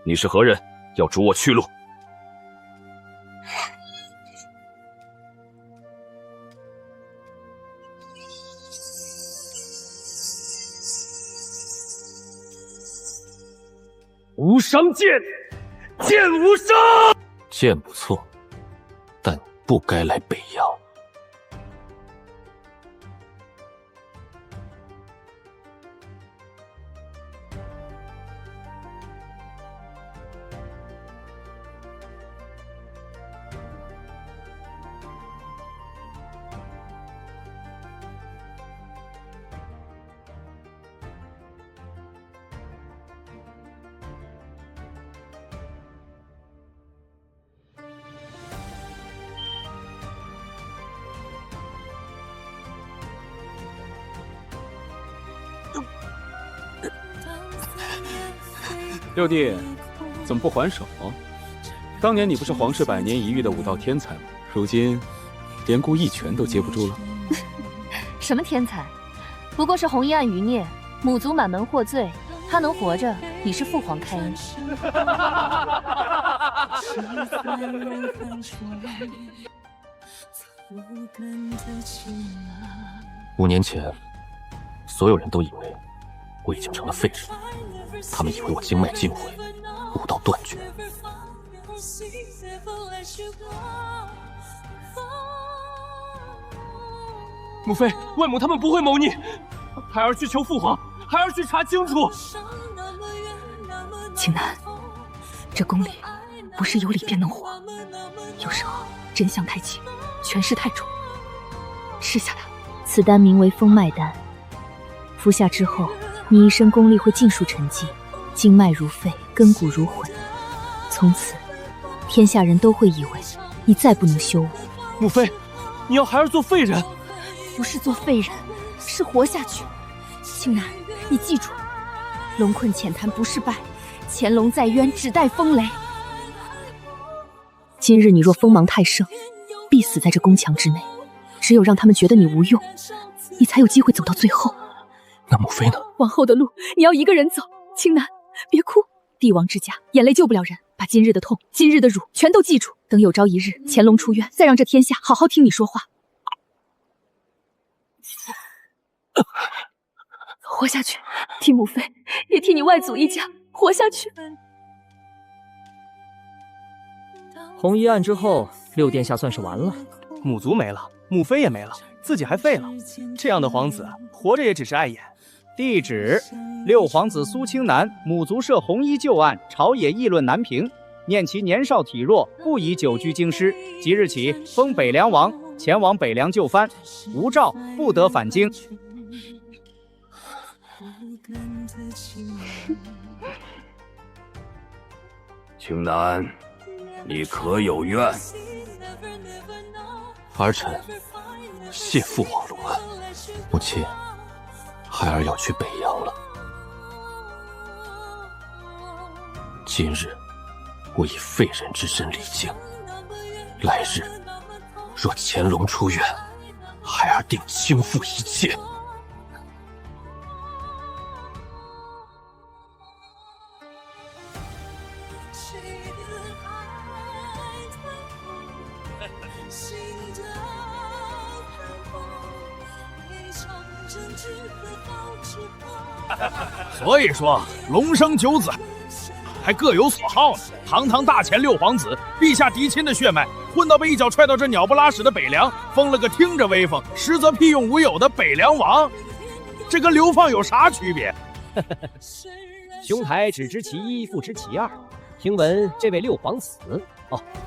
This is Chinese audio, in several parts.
你是何人？要逐我去路。无伤剑，剑无伤。剑不错，但不该来北阳。六弟，怎么不还手？当年你不是皇室百年一遇的武道天才吗？如今连顾一拳都接不住了。什么天才？不过是红衣暗余孽，母族满门获罪，他能活着，你是父皇开恩。5年前，所有人都以为我已经成了废人，他们以为我经脉尽毁，武道断绝。母妃，外母他们不会谋逆，孩儿去求父皇，孩儿去查清楚。青南，这宫里不是有理便能活，有时候真相太轻，权势太重。吃下它，此丹名为风脉丹，服下之后，你一身功力会尽数沉寂，经脉如废，根骨如毁。从此，天下人都会以为你再不能修武。母妃，你要孩儿做废人？不是做废人，是活下去。青南，你记住，龙困浅潭不是败，潜龙在渊只待风雷。今日你若锋芒太盛，必死在这宫墙之内。只有让他们觉得你无用，你才有机会走到最后。那母妃呢？往后的路你要一个人走。青南，别哭，帝王之家，眼泪救不了人。把今日的痛，今日的辱全都记住，等有朝一日乾隆出渊，再让这天下好好听你说话。活下去，替母妃，也替你外祖一家活下去。红衣案之后，六殿下算是完了。母族没了，母妃也没了，自己还废了。这样的皇子，活着也只是碍眼。帝旨：六皇子苏青南，母族涉红衣旧案，朝野议论难平。念其年少体弱，不宜久居京师。即日起封北凉王，前往北凉就藩，无诏不得返京。青南，你可有怨？儿臣谢父皇隆恩。母亲，孩儿要去北阳了。今日我以废人之身离京，来日若乾隆出渊，孩儿定倾覆一切。所以说，龙生九子，还各有所好呢。堂堂大前六皇子，陛下嫡亲的血脉，混到被一脚踹到这鸟不拉屎的北凉，封了个听着威风，实则屁用无有的北凉王，这跟流放有啥区别？兄台只知其一，不知其二。听闻这位六皇子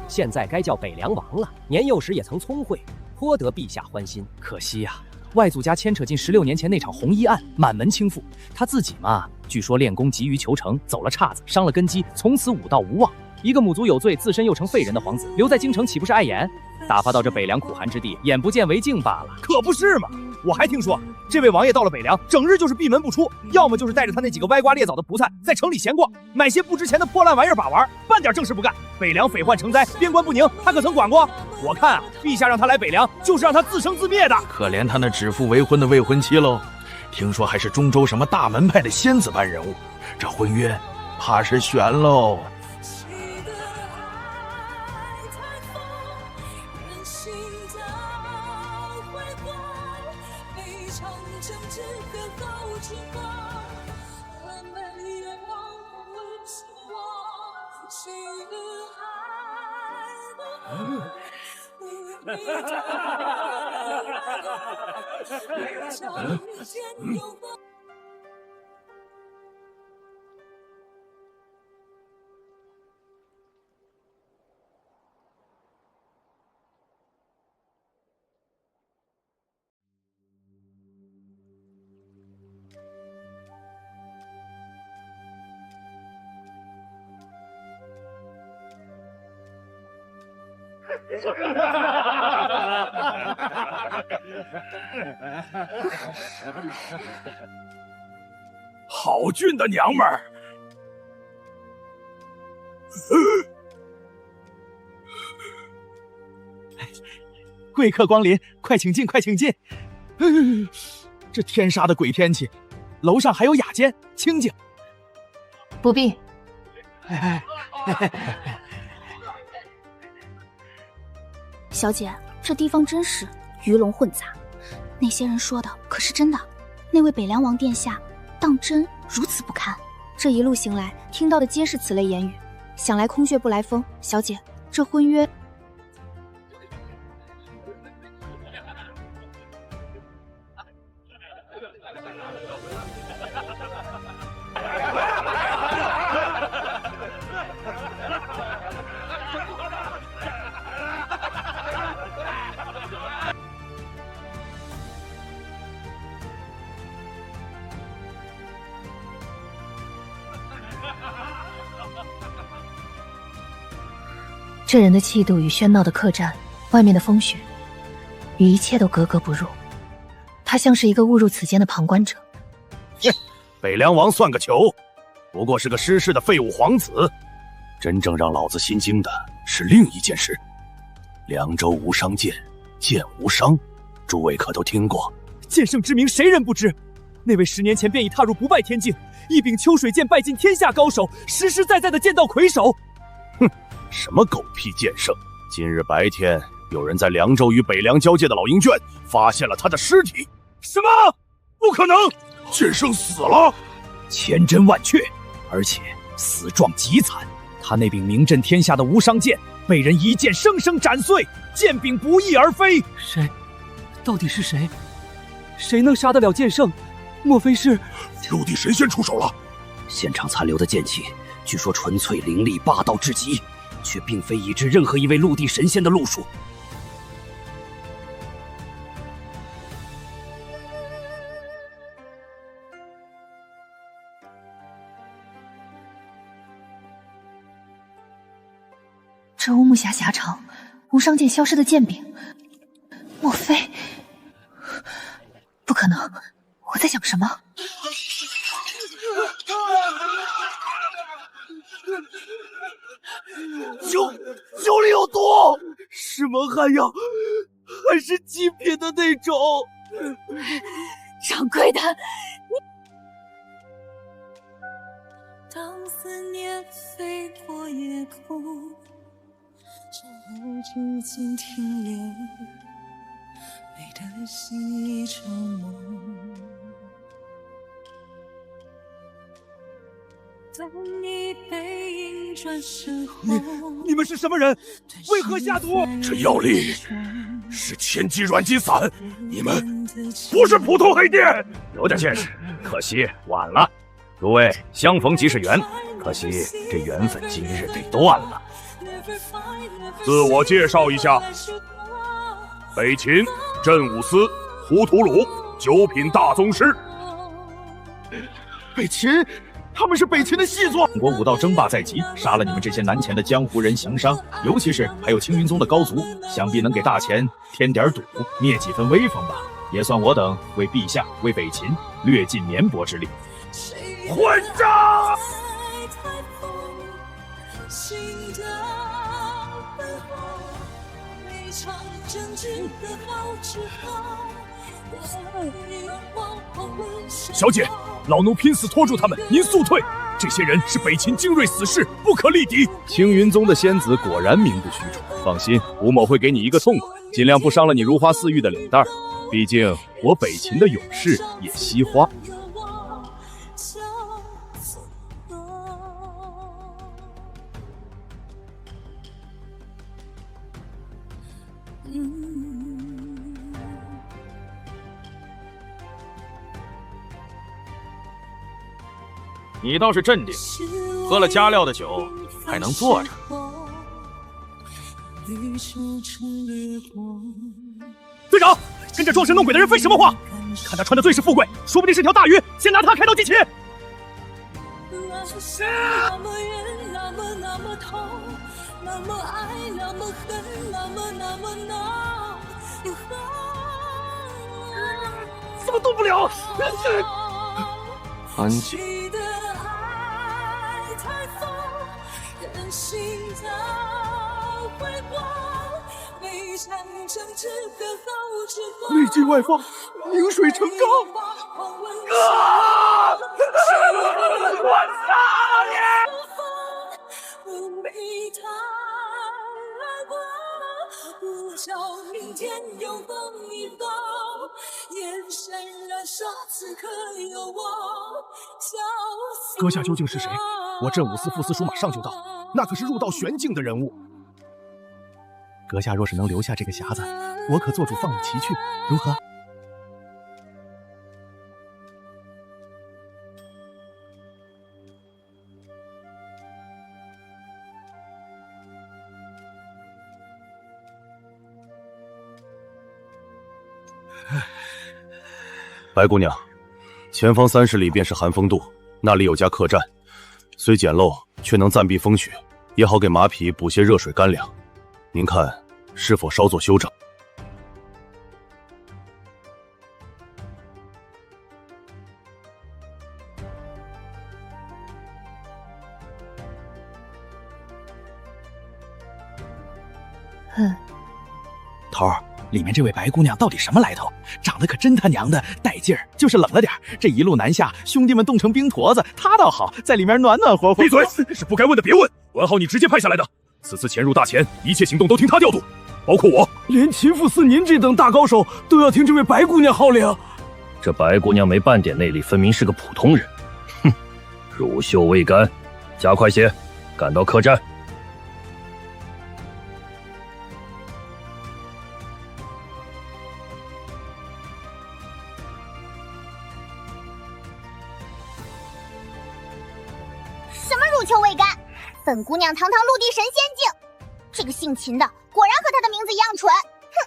现在该叫北凉王了。年幼时也曾聪慧，颇得陛下欢心。可惜呀，外祖家牵扯进16年前那场红衣案，满门倾覆。他自己嘛，据说练功急于求成，走了岔子，伤了根基，从此武道无望。一个母族有罪，自身又成废人的皇子，留在京城岂不是碍眼？打发到这北凉苦寒之地，眼不见为净罢了。可不是嘛！我还听说，这位王爷到了北凉，整日就是闭门不出，要么就是带着他那几个歪瓜裂枣的菩萨，在城里闲逛，买些不值钱的破烂玩意儿把玩，半点正事不干。北凉匪患成灾，边关不宁，他可曾管过？我看啊，陛下让他来北凉，就是让他自生自灭的。可怜他那指腹为婚的未婚妻喽，听说还是中州什么大门派的仙子般人物，这婚约怕是悬喽。好俊的娘们儿！贵客光临，快请进，快请进。这天杀的鬼天气，楼上还有雅间，清静。不必。小姐，这地方真是鱼龙混杂。那些人说的可是真的？那位北凉王殿下当真如此不堪？这一路行来，听到的皆是此类言语，想来空穴不来风。小姐，这婚约……这人的气度与喧闹的客栈，外面的风雪，与一切都格格不入。他像是一个误入此间的旁观者。北凉王算个球，不过是个失势的废物皇子。真正让老子心惊的是另一件事。凉州无伤剑，剑无伤，诸位可都听过？剑圣之名，谁人不知？那位10年前便已踏入不败天境，一柄秋水剑拜尽天下高手，实实在在的剑道魁首。哼！什么狗屁剑圣！今日白天，有人在凉州与北凉交界的老鹰圈发现了他的尸体。什么？不可能！剑圣死了，千真万确，而且死状极惨。他那柄名震天下的无伤剑，被人一剑生生斩碎，剑柄不翼而飞。谁？到底是谁？谁能杀得了剑圣？莫非是陆地神仙出手了？现场残留的剑气，据说纯粹凌厉霸道至极，却并非已知任何一位陆地神仙的路数。这乌木峡狭长，无伤剑消失的剑柄，莫非？不可能！我在想什么？酒里有毒，是蒙汗药，还是极品的那种？掌柜的，当思念飞过夜空，这无止境停留，美得像一场梦。当你背影转身后，你们是什么人？为何下毒？这药力是千机软筋散，你们不是普通黑店。有点见识，可惜晚了。诸位相逢即是缘，可惜这缘分今日得断了。自我介绍一下，北秦镇武司胡图鲁九品大宗师。北秦？他们是北秦的细作。中国武道争霸在即，杀了你们这些南前的江湖人行商，尤其是还有青云宗的高足，想必能给大钱添点堵，灭几分威风吧，也算我等为陛下、为北秦略尽绵薄之力。混账！小姐，老奴拼死拖住他们，您速退。这些人是北秦精锐死士，不可力敌。青云宗的仙子果然名不虚传。放心，吴某会给你一个痛快，尽量不伤了你如花似玉的脸蛋儿。毕竟我北秦的勇士也惜花。你倒是镇定，喝了加料的酒还能坐着。队长，跟着装神弄鬼的人废什么话？看他穿的最是富贵，说不定是条大鱼，先拿他开到祭旗。怎么动不了？安静。内劲外放，凝水成膏。我操阁下究竟是谁？我镇武司副司属马上就到，那可是入道玄境的人物。阁下若是能留下这个匣子，我可做主放你骑去，如何？白姑娘，前方30里便是寒风渡，那里有家客栈，虽简陋，却能暂避风雪，也好给马匹补些热水干粮。您看是否稍作修整？头儿，里面这位白姑娘到底什么来头？长得可真他娘的带劲儿，就是冷了点。这一路南下，兄弟们冻成冰坨子，她倒好，在里面暖暖和和。闭嘴！是不该问的别问。管好你直接派下来的，此次潜入大前，一切行动都听他调度，包括我。连秦副司您这等大高手都要听这位白姑娘号令？这白姑娘没半点内力，分明是个普通人。哼，乳臭未干，加快些，赶到客栈。乳臭未干，本姑娘堂堂陆地神仙境，这个姓秦的果然和她的名字一样蠢。哼！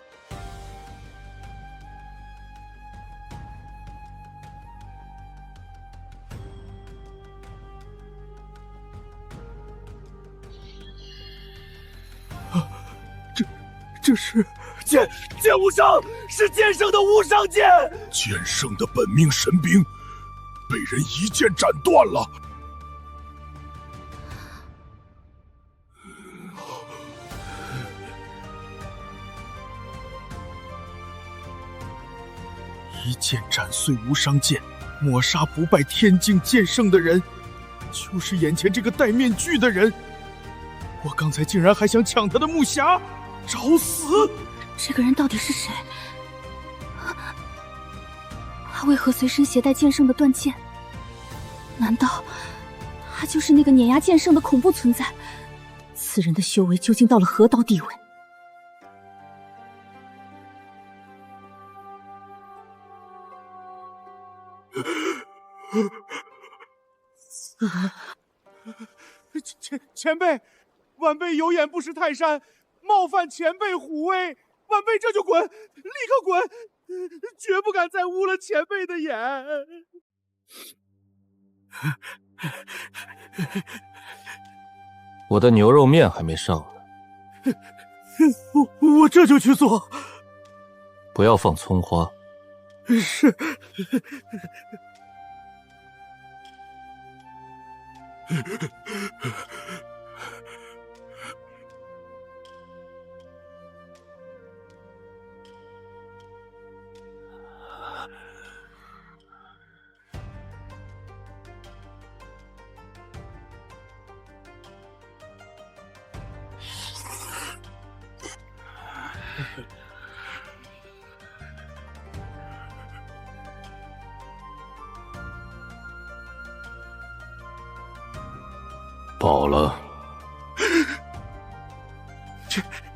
这是剑无伤，是剑圣的无伤剑。剑圣的本命神兵被人一剑斩断了。一剑斩碎无伤剑，抹杀不败天境剑圣的人，就是眼前这个戴面具的人。我刚才竟然还想抢他的木匣，找死！这个人到底是谁？他为何随身携带剑圣的断剑？难道他就是那个碾压剑圣的恐怖存在？此人的修为究竟到了何道地位？前辈，晚辈有眼不识泰山，冒犯前辈虎威，晚辈这就滚，立刻滚，绝不敢再污了前辈的眼。我的牛肉面还没上呢，我这就去做。不要放葱花。是。饱了。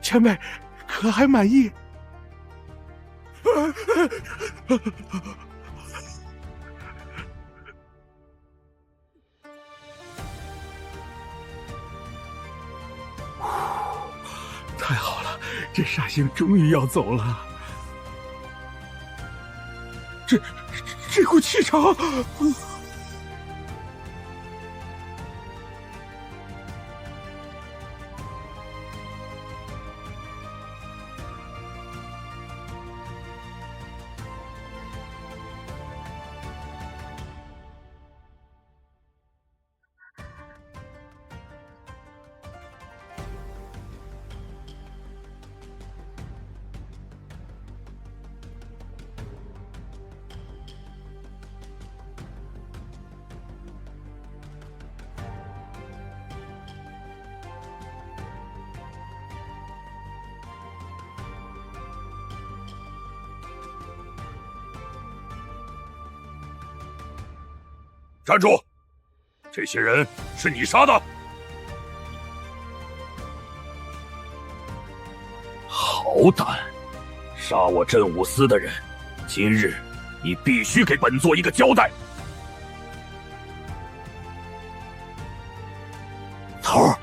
前辈，可还满意？太好了，这煞星终于要走了。这股气场，站住！这些人是你杀的？好胆！杀我镇武司的人，今日你必须给本座一个交代。头儿，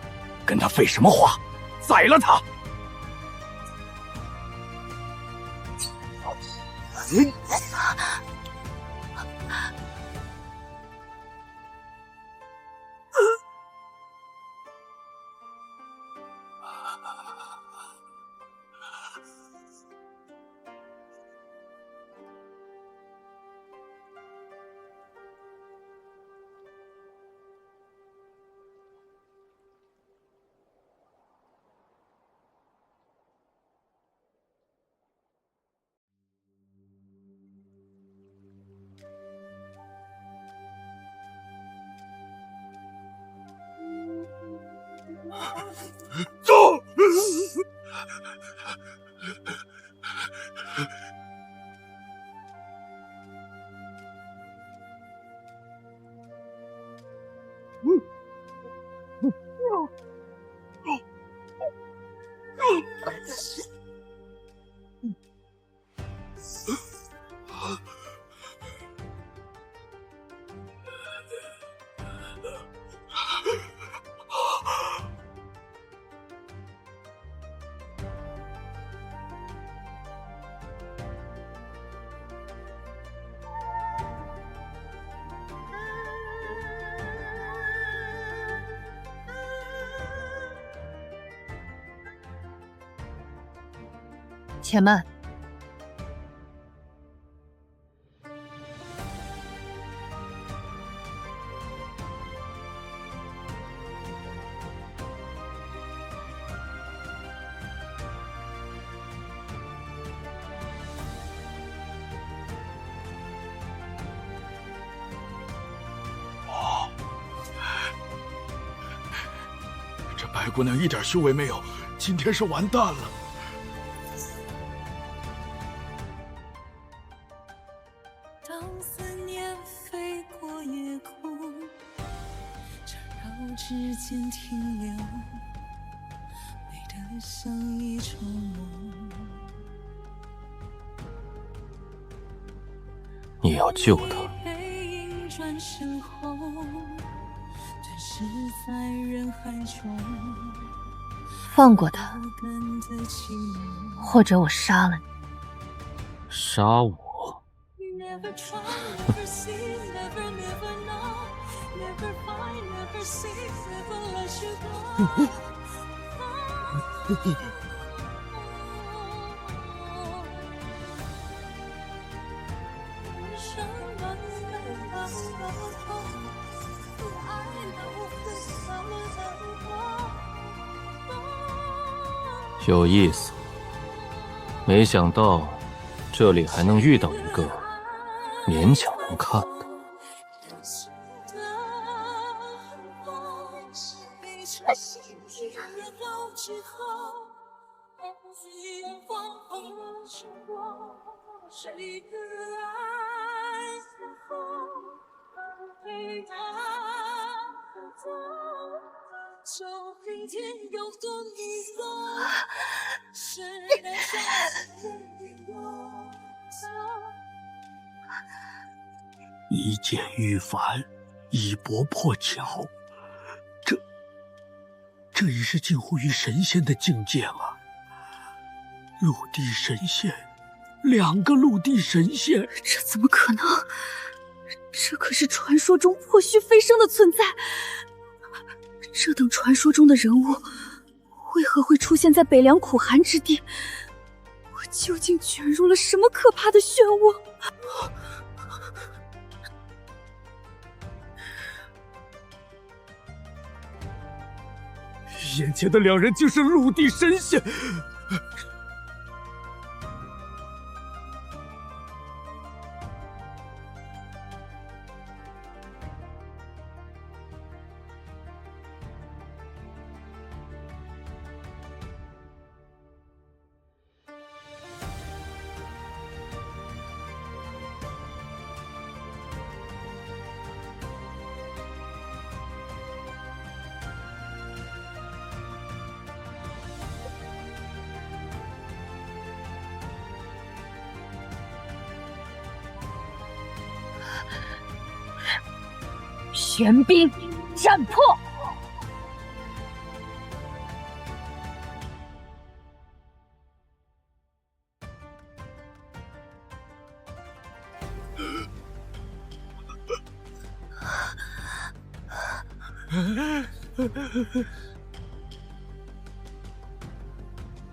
跟他废什么话？宰了他！走！且慢。这白姑娘一点修为没有，今天是完蛋了。当思念飞过夜空，缠绕指尖停留，美得像一场梦。你要救他。背影转身后，吞噬在人海中。放过他，或者我杀了你。杀我？有意思，没想到这里还能遇到一个勉强能看的。谁的爱是否被他走？就凭天有多迷惑，是燃烧的我一剑御凡，一搏破晓，这已是近乎于神仙的境界了。陆地神仙，2个陆地神仙，这怎么可能？这可是传说中破虚飞升的存在。这等传说中的人物，为何会出现在北凉苦寒之地？我究竟卷入了什么可怕的漩涡？眼前的2人竟是陆地神仙！玄冰战破！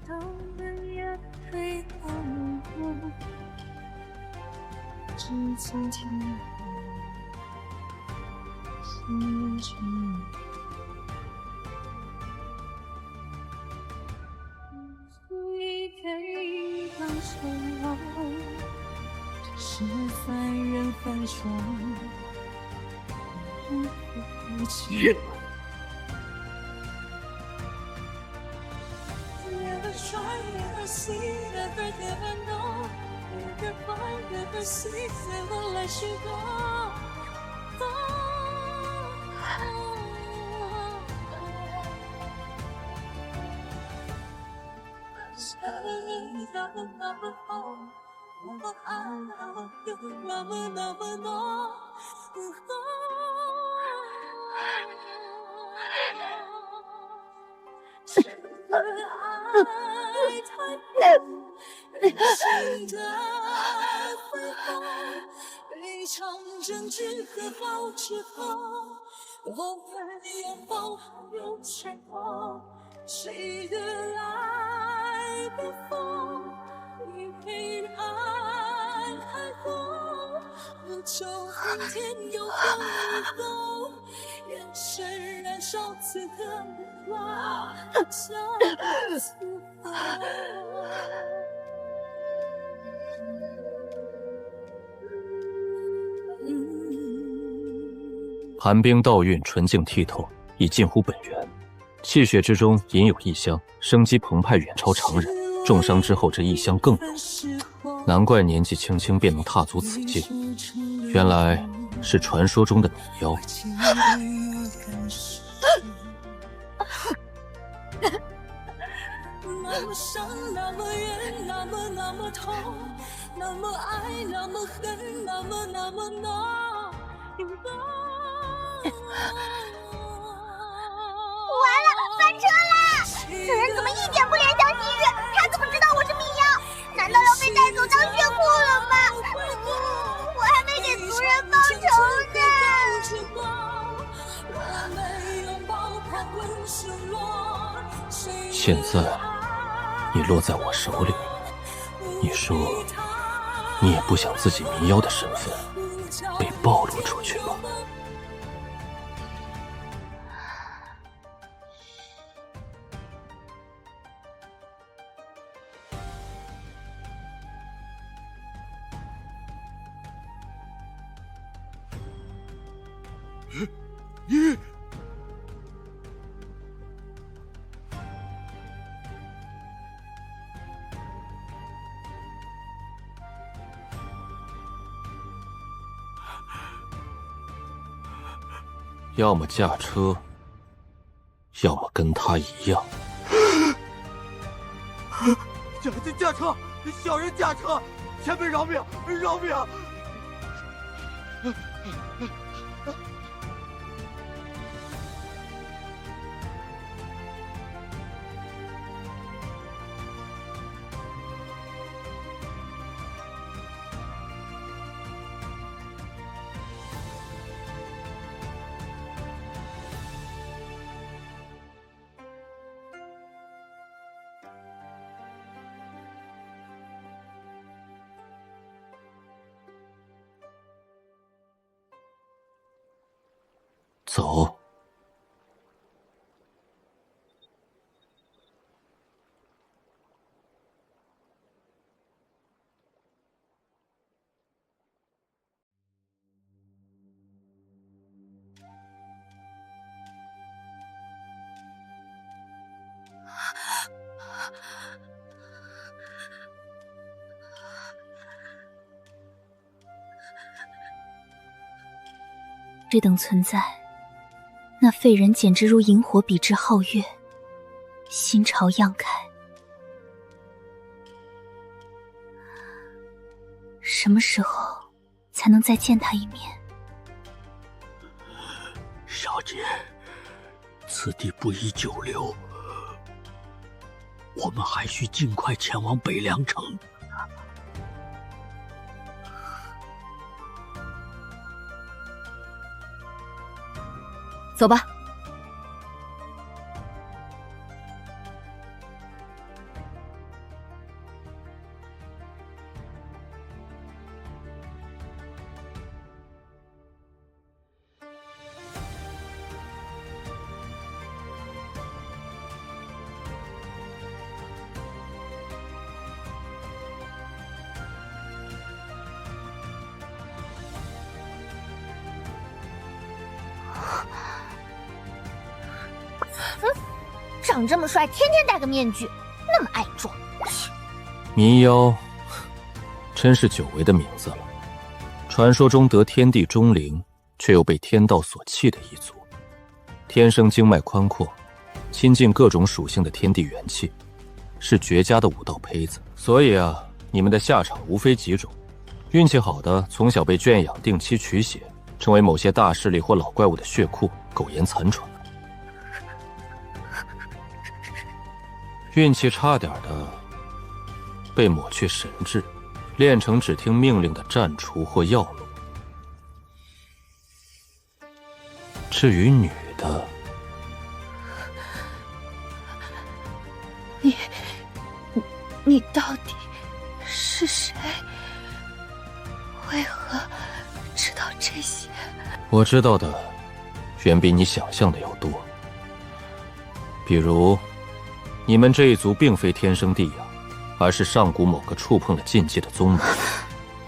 当人也飞到我，只曾听心去。一杯当成我，只是凡人凡说，不起。Never try, never see, never know, never find, never see, never let you go. 那么好，那么爱，又那么多。爱太多，人心的挥霍，一场争执和好之后，我们拥抱又沉默，谁的爱被风你陪暗海过，我就凭天有风雨后，眼神燃烧此刻的花，相思后。寒冰道韵纯净剔透，已近乎本源，气血之中隐有异香，生机澎湃，远超常人。重伤之后，这异香更浓，难怪年纪轻轻便能踏足此境，原来是传说中的女妖。那么伤，那么远，那么痛，那么爱，那么恨，那么浓。完了，翻车啦！此人怎么一点不怜香惜玉？他怎么知道我是迷妖？难道要被带走当血库了吗？我还没给族人报仇呢。现在你落在我手里，你说你也不想自己迷妖的身份被暴露出去吧？要么驾车，要么跟他一样。驾车，小人驾车，前辈饶命，饶命！走。这等存在，那废人简直如萤火，比之皓月，心潮漾开。什么时候才能再见他一面？小姐，此地不宜久留，我们还需尽快前往北凉城。走吧。长这么帅，天天戴个面具，那么爱装。迷妖，真是久违的名字了。传说中得天地钟灵，却又被天道所弃的一族，天生经脉宽阔，亲近各种属性的天地元气，是绝佳的武道胚子。所以啊，你们的下场无非几种：运气好的，从小被圈养，定期取血，成为某些大势力或老怪物的血库，苟延残喘。运气差点的，被抹去神智，练成只听命令的战厨或药奴。至于女的，你到底是谁？为何知道这些？我知道的远比你想象的要多。比如你们这一族并非天生地养，而是上古某个触碰了禁忌的宗门，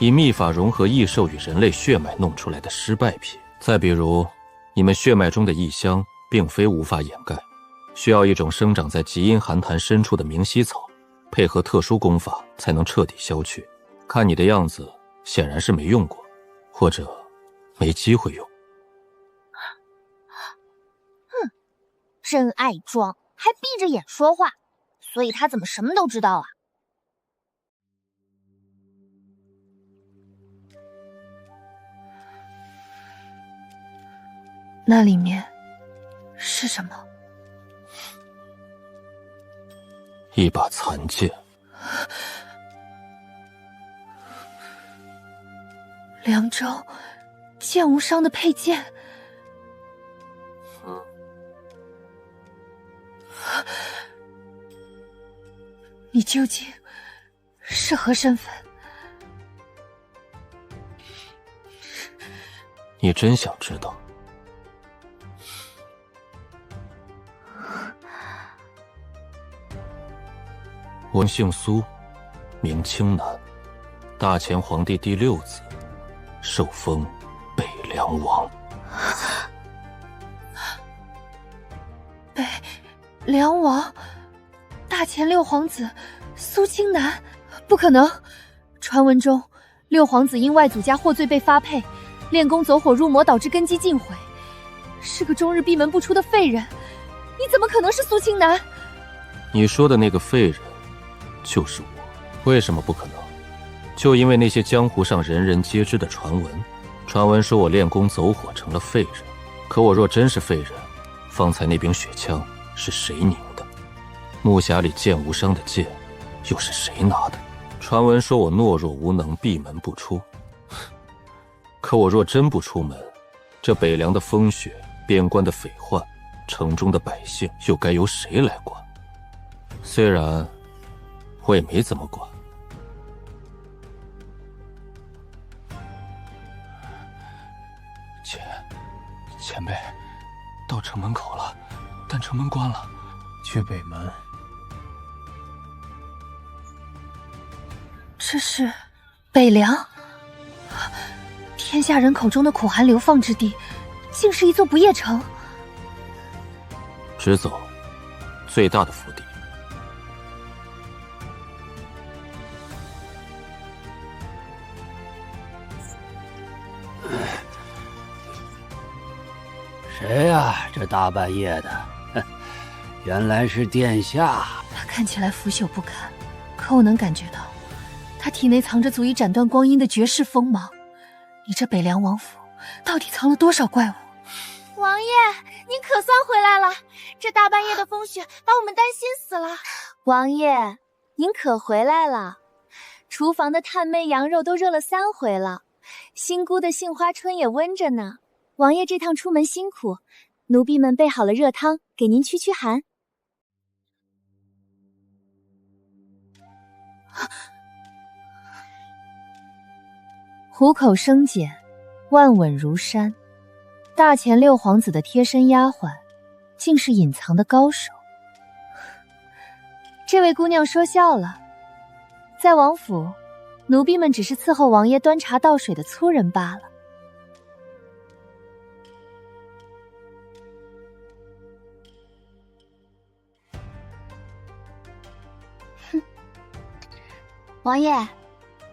以秘法融合异兽与人类血脉弄出来的失败品。再比如你们血脉中的异香并非无法掩盖，需要一种生长在极阴寒潭深处的明晰草，配合特殊功法才能彻底消去。看你的样子，显然是没用过，或者没机会用。哼，真爱装，还闭着眼说话，所以他怎么什么都知道啊？那里面是什么？一把残剑。凉州剑无伤的佩剑。你究竟是何身份？你真想知道？我姓苏，名青南，大前皇帝第6子，受封北凉王。北凉王，大前六皇子苏青南？不可能！传闻中，六皇子因外祖家获罪被发配，练功走火入魔，导致根基尽毁。是个终日闭门不出的废人，你怎么可能是苏青南？你说的那个废人，就是我。为什么不可能？就因为那些江湖上人人皆知的传闻。传闻说我练功走火成了废人，可我若真是废人，方才那柄血枪是谁拧的？木匣里剑无伤的剑，又是谁拿的？传闻说我懦弱无能，闭门不出。可我若真不出门，这北凉的风雪，边关的匪患，城中的百姓，又该由谁来管？虽然我也没怎么管。前辈，到城门口了，但城门关了，去北门。这是北凉，天下人口中的苦寒流放之地，竟是一座不夜城。直走，最大的府邸。谁呀？这大半夜的，原来是殿下。他看起来腐朽不堪，可我能感觉到，他体内藏着足以斩断光阴的绝世锋芒。你这北凉王府到底藏了多少怪物？王爷，您可算回来了！这大半夜的风雪把我们担心死了。王爷，您可回来了？厨房的炭煨羊肉都热了3回了，新菇的杏花春也温着呢。王爷这趟出门辛苦，奴婢们备好了热汤，给您驱驱寒。虎口生茧，万稳如山。大前六皇子的贴身丫鬟，竟是隐藏的高手。这位姑娘说笑了，在王府，奴婢们只是伺候王爷端茶倒水的粗人罢了。王爷，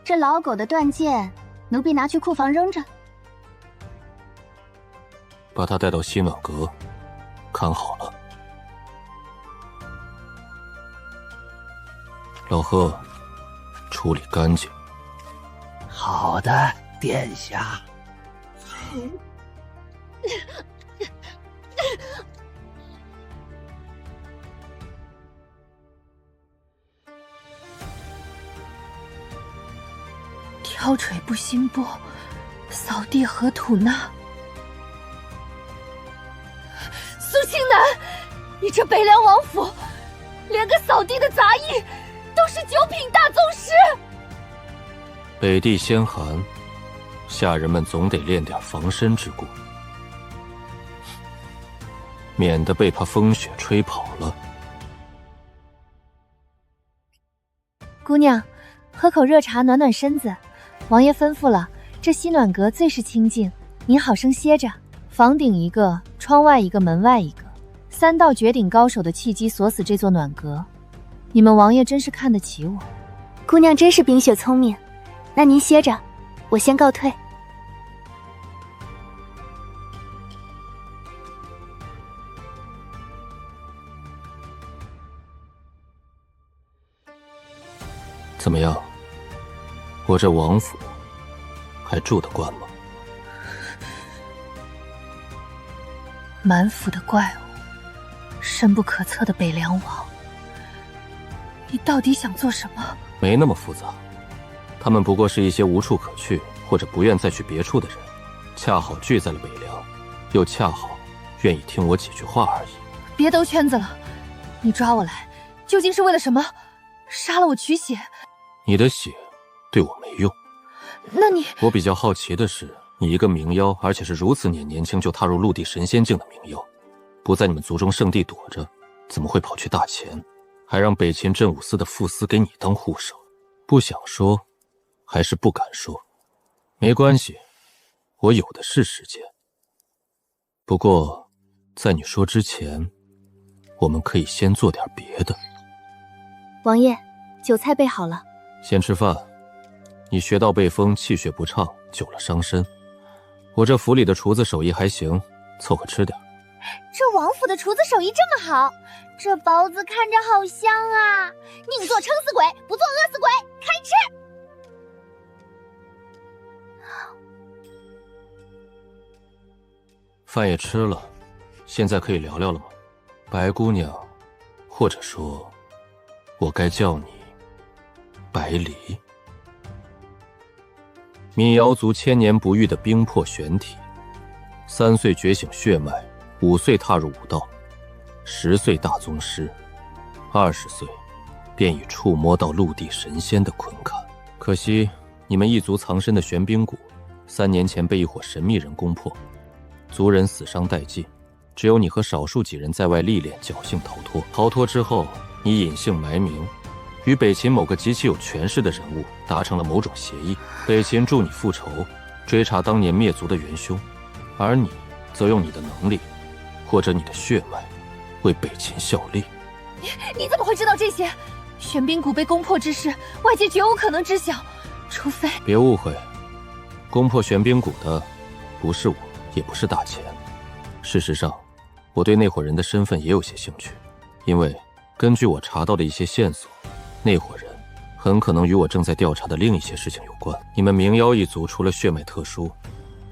这老狗的断剑，奴婢拿去库房扔着。把他带到西暖阁，看好了。老贺，处理干净。好的，殿下。挑锤不兴波，扫地何吐纳。苏青南，你这北凉王府，连个扫地的杂役都是9品大宗师。北地鲜寒，下人们总得练点防身之功，免得被怕风雪吹跑了。姑娘，喝口热茶暖暖身子。王爷吩咐了，这西暖阁最是清静，您好生歇着。房顶一个，窗外一个，门外一个，3道绝顶高手的契机锁死这座暖阁。你们王爷真是看得起我。姑娘真是冰雪聪明，那您歇着，我先告退。怎么样？我这王府还住得惯吗？满府的怪物，深不可测的北凉王，你到底想做什么？没那么复杂，他们不过是一些无处可去或者不愿再去别处的人，恰好聚在了北凉，又恰好愿意听我几句话而已。别兜圈子了，你抓我来，究竟是为了什么？杀了我取血？你的血对我没用。那你……我比较好奇的是，你一个冥妖，而且是如此年轻就踏入陆地神仙境的冥妖，不在你们族中圣地躲着，怎么会跑去大前，还让北秦镇武司的副司给你当护手？不想说，还是不敢说？没关系，我有的是时间。不过，在你说之前，我们可以先做点别的。王爷，酒菜备好了。先吃饭。你穴道被封，气血不畅，久了伤身。我这府里的厨子手艺还行，凑合吃点。这王府的厨子手艺这么好，这包子看着好香啊！宁做撑死鬼，不做饿死鬼，开吃！饭也吃了，现在可以聊聊了吗？白姑娘，或者说，我该叫你白离。民瑶族千年不遇的冰魄玄体，3岁觉醒血脉，5岁踏入武道，10岁大宗师，20岁便已触摸到陆地神仙的昆坎。可惜你们一族藏身的玄冰谷，3年前被一伙神秘人攻破，族人死伤殆尽，只有你和少数几人在外历练，侥幸逃脱。逃脱之后，你隐姓埋名，与北秦某个极其有权势的人物达成了某种协议。北秦助你复仇，追查当年灭族的元凶，而你则用你的能力或者你的血脉为北秦效力。你怎么会知道这些？玄冰谷被攻破之事，外界绝无可能知晓，除非……别误会，攻破玄冰谷的不是我，也不是大钱。事实上，我对那伙人的身份也有些兴趣，因为根据我查到的一些线索，那伙人很可能与我正在调查的另一些事情有关。你们明妖一族除了血脉特殊，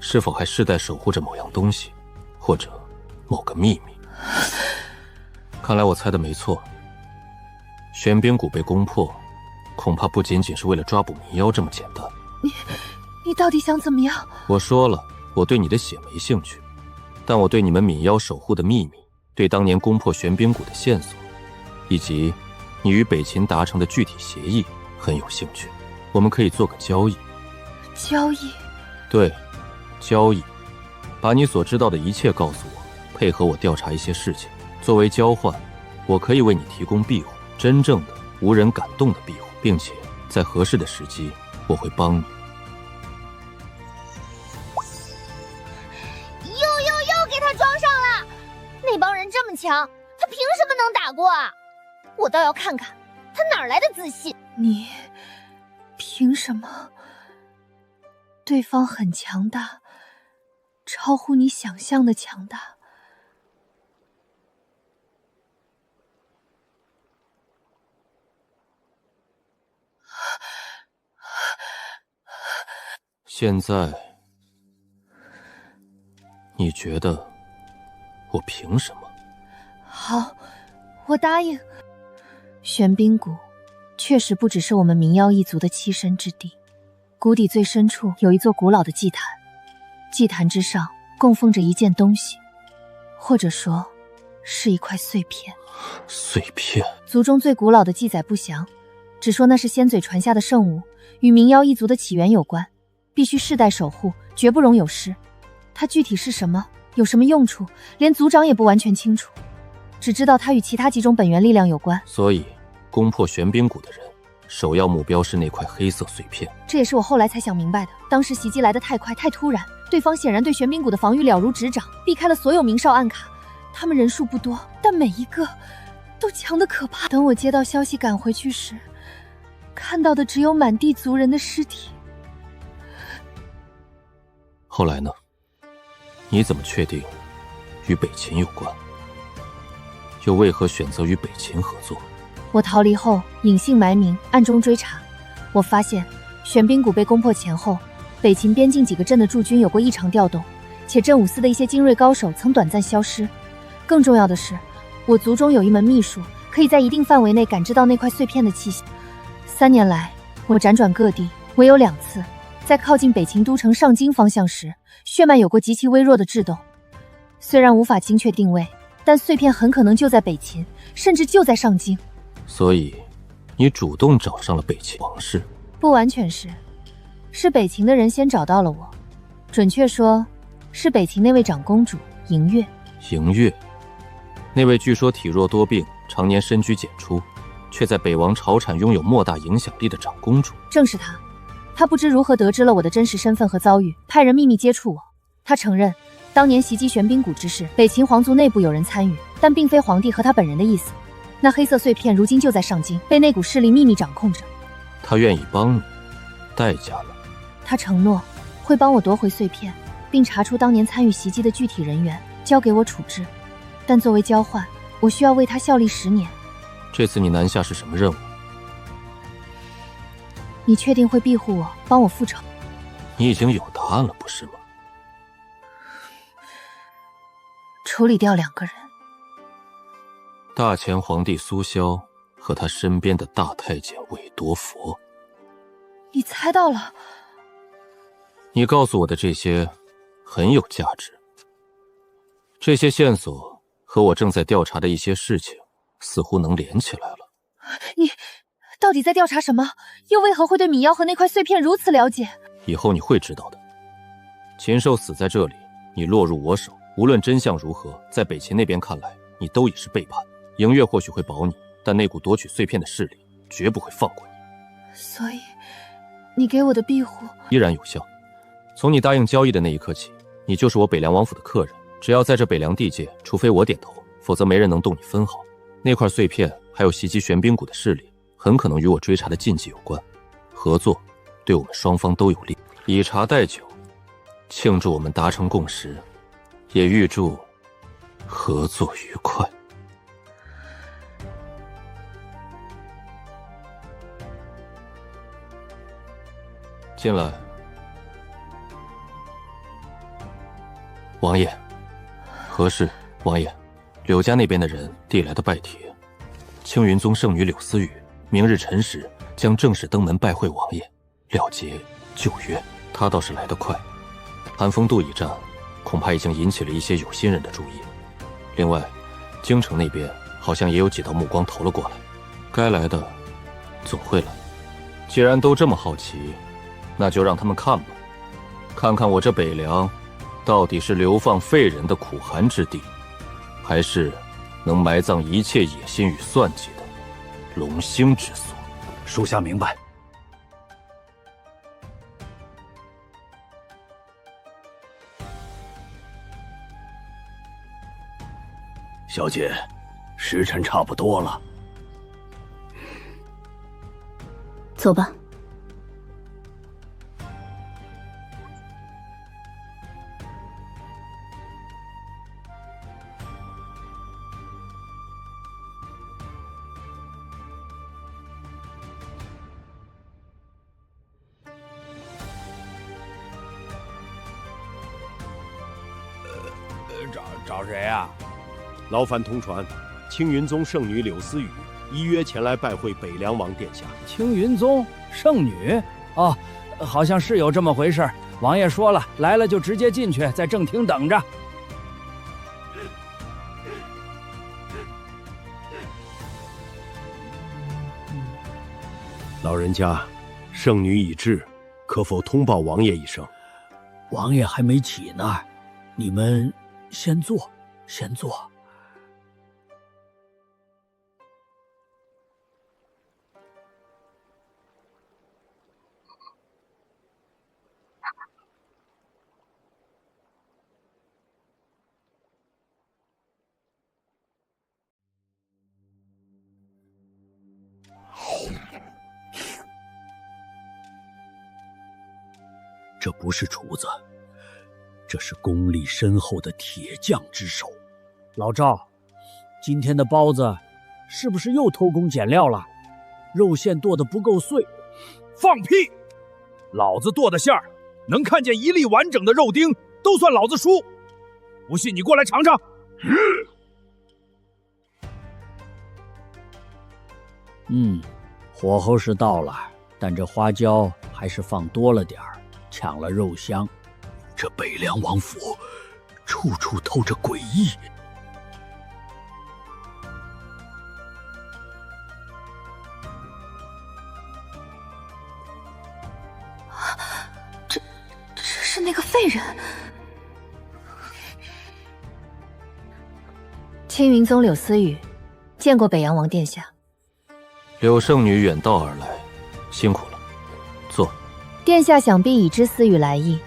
是否还世代守护着某样东西，或者某个秘密？看来我猜的没错，玄冰谷被攻破，恐怕不仅仅是为了抓捕民妖这么简单。你到底想怎么样？我说了，我对你的血没兴趣，但我对你们闽妖守护的秘密，对当年攻破玄冰谷的线索，以及你与北秦达成的具体协议很有兴趣。我们可以做个交易。交易？对，交易。把你所知道的一切告诉我，配合我调查一些事情。作为交换，我可以为你提供庇护，真正的无人敢动的庇护，并且在合适的时机，我会帮你。又给他装上了！那帮人这么强，他凭什么能打过啊？我倒要看看他哪来的自信。你凭什么？对方很强大，超乎你想象的强大。现在，你觉得我凭什么？好，我答应。玄冰谷确实不只是我们民妖一族的栖身之地，谷底最深处有一座古老的祭坛，祭坛之上供奉着一件东西，或者说是一块碎片。碎片？族中最古老的记载不详，只说那是仙嘴传下的圣物，与民妖一族的起源有关，必须世代守护，绝不容有失。它具体是什么，有什么用处，连族长也不完全清楚，只知道它与其他几种本源力量有关。所以攻破玄冰谷的人首要目标是那块黑色碎片。这也是我后来才想明白的。当时袭击来得太快太突然，对方显然对玄冰谷的防御了如指掌，避开了所有明哨暗卡。他们人数不多，但每一个都强得可怕。等我接到消息赶回去时，看到的只有满地族人的尸体。后来呢？你怎么确定与北秦有关？又为何选择与北秦合作？我逃离后隐姓埋名，暗中追查。我发现玄冰谷被攻破前后，北秦边境几个镇的驻军有过异常调动，且镇武司的一些精锐高手曾短暂消失。更重要的是，我族中有一门秘术，可以在一定范围内感知到那块碎片的气息。3年来，我辗转各地，唯有2次在靠近北秦都城上京方向时，血脉有过极其微弱的制动。虽然无法精确定位，但碎片很可能就在北秦，甚至就在上京。所以，你主动找上了北秦王室？不完全是，是北秦的人先找到了我。准确说，是北秦那位长公主莹月。莹月，那位据说体弱多病，常年深居简出，却在北王朝产拥有莫大影响力的长公主。正是她。她不知如何得知了我的真实身份和遭遇，派人秘密接触我。她承认，当年袭击玄冰谷之事，北秦皇族内部有人参与，但并非皇帝和他本人的意思。那黑色碎片如今就在上京，被那股势力秘密掌控着。他愿意帮你，代价呢？他承诺会帮我夺回碎片，并查出当年参与袭击的具体人员，交给我处置，但作为交换，我需要为他效力10年。这次你南下是什么任务？你确定会庇护我，帮我复仇？你已经有答案了，不是吗？处理掉2个人。大前皇帝苏萧和他身边的大太监韦多佛。你猜到了？你告诉我的这些很有价值。这些线索和我正在调查的一些事情似乎能连起来了。你到底在调查什么？又为何会对米妖和那块碎片如此了解？以后你会知道的。禽兽死在这里，你落入我手，无论真相如何，在北秦那边看来，你都已是背叛。莹月或许会保你，但那股夺取碎片的势力绝不会放过你。所以，你给我的庇护依然有效。从你答应交易的那一刻起，你就是我北凉王府的客人。只要在这北凉地界，除非我点头，否则没人能动你分毫。那块碎片还有袭击玄冰谷的势力，很可能与我追查的禁忌有关。合作对我们双方都有利。以茶代酒，庆祝我们达成共识，也预祝合作愉快。进来。王爷。何事？王爷，柳家那边的人递来的拜帖，青云宗圣女柳思雨明日辰时将正式登门拜会王爷，了结旧约。他倒是来得快。寒风渡一战，恐怕已经引起了一些有心人的注意。另外，京城那边好像也有几道目光投了过来，该来的总会来。既然都这么好奇，那就让他们看吧，看看我这北凉到底是流放废人的苦寒之地，还是能埋葬一切野心与算计的龙兴之所。属下明白。小姐，时辰差不多了，走吧。找谁啊？劳烦通传，青云宗圣女柳思雨依约前来拜会北凉王殿下。青云宗圣女？哦，好像是有这么回事。王爷说了，来了就直接进去，在正厅等着。老人家，圣女已至，可否通报王爷一声？王爷还没起呢，你们先坐，先坐。这不是厨子，这是功力深厚的铁匠之手。老赵，今天的包子是不是又偷工减料了？肉馅剁得不够碎。放屁！老子剁的馅儿，能看见一粒完整的肉丁，都算老子输。不信你过来尝尝。火候是到了，但这花椒还是放多了点儿，抢了肉香。这北凉王府处处透着诡异。这是那个废人。青云宗柳思雨，见过北阳王殿下。柳圣女远道而来，辛苦了，坐。殿下想必已知思雨来意。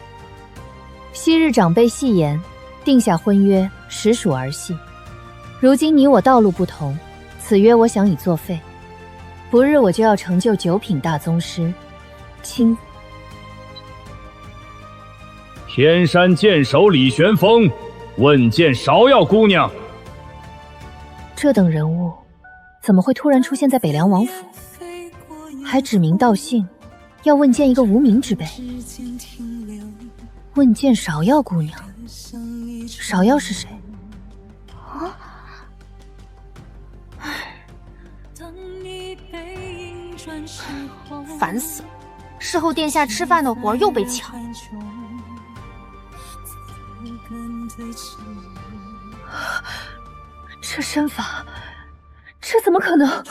昔日长辈戏言，定下婚约，实属儿戏。如今你我道路不同，此约我想已作废。不日我就要成就九品大宗师，天山剑手李玄风，问见芍药姑娘。这等人物，怎么会突然出现在北凉王府？还指名道姓，要问见一个无名之辈。问见芍药姑娘，芍药是谁？啊！烦死了！侍候殿下吃饭的活又被抢。这身法，这怎么可能？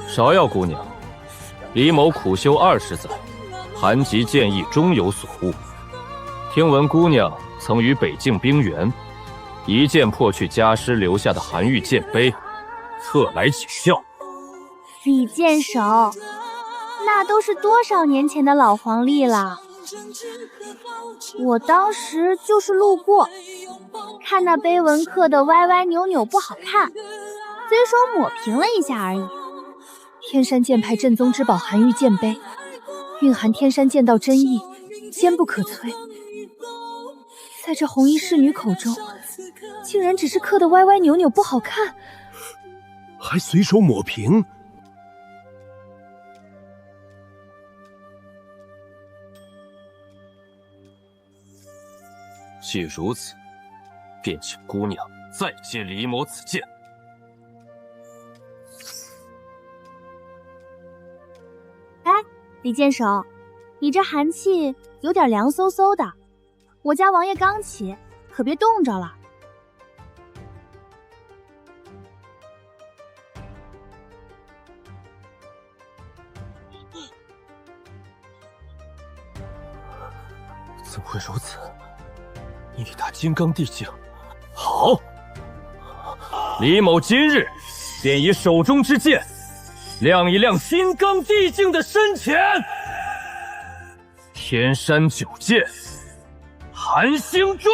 芍药姑娘，李某苦修20载，寒疾剑意终有所悟。听闻姑娘曾于北境冰原一剑破去家师留下的寒玉剑碑，特来请教。李剑手，那都是多少年前的老黄历了。我当时就是路过，看那碑文刻得歪歪扭扭不好看，随手抹平了一下而已。天山剑派正宗之宝寒玉剑碑，蕴含天山剑道真意，坚不可摧。在这红衣侍女口中，竟然只是刻得歪歪扭扭不好看，还随手抹平。既如此，便请姑娘再接李某此剑。哎，李剑手，你这寒气有点凉飕飕的，我家王爷刚起，可别冻着了。怎会如此？你他金刚地境，好！李某今日便以手中之剑亮一亮金刚地境的深浅。天山九剑，寒星坠。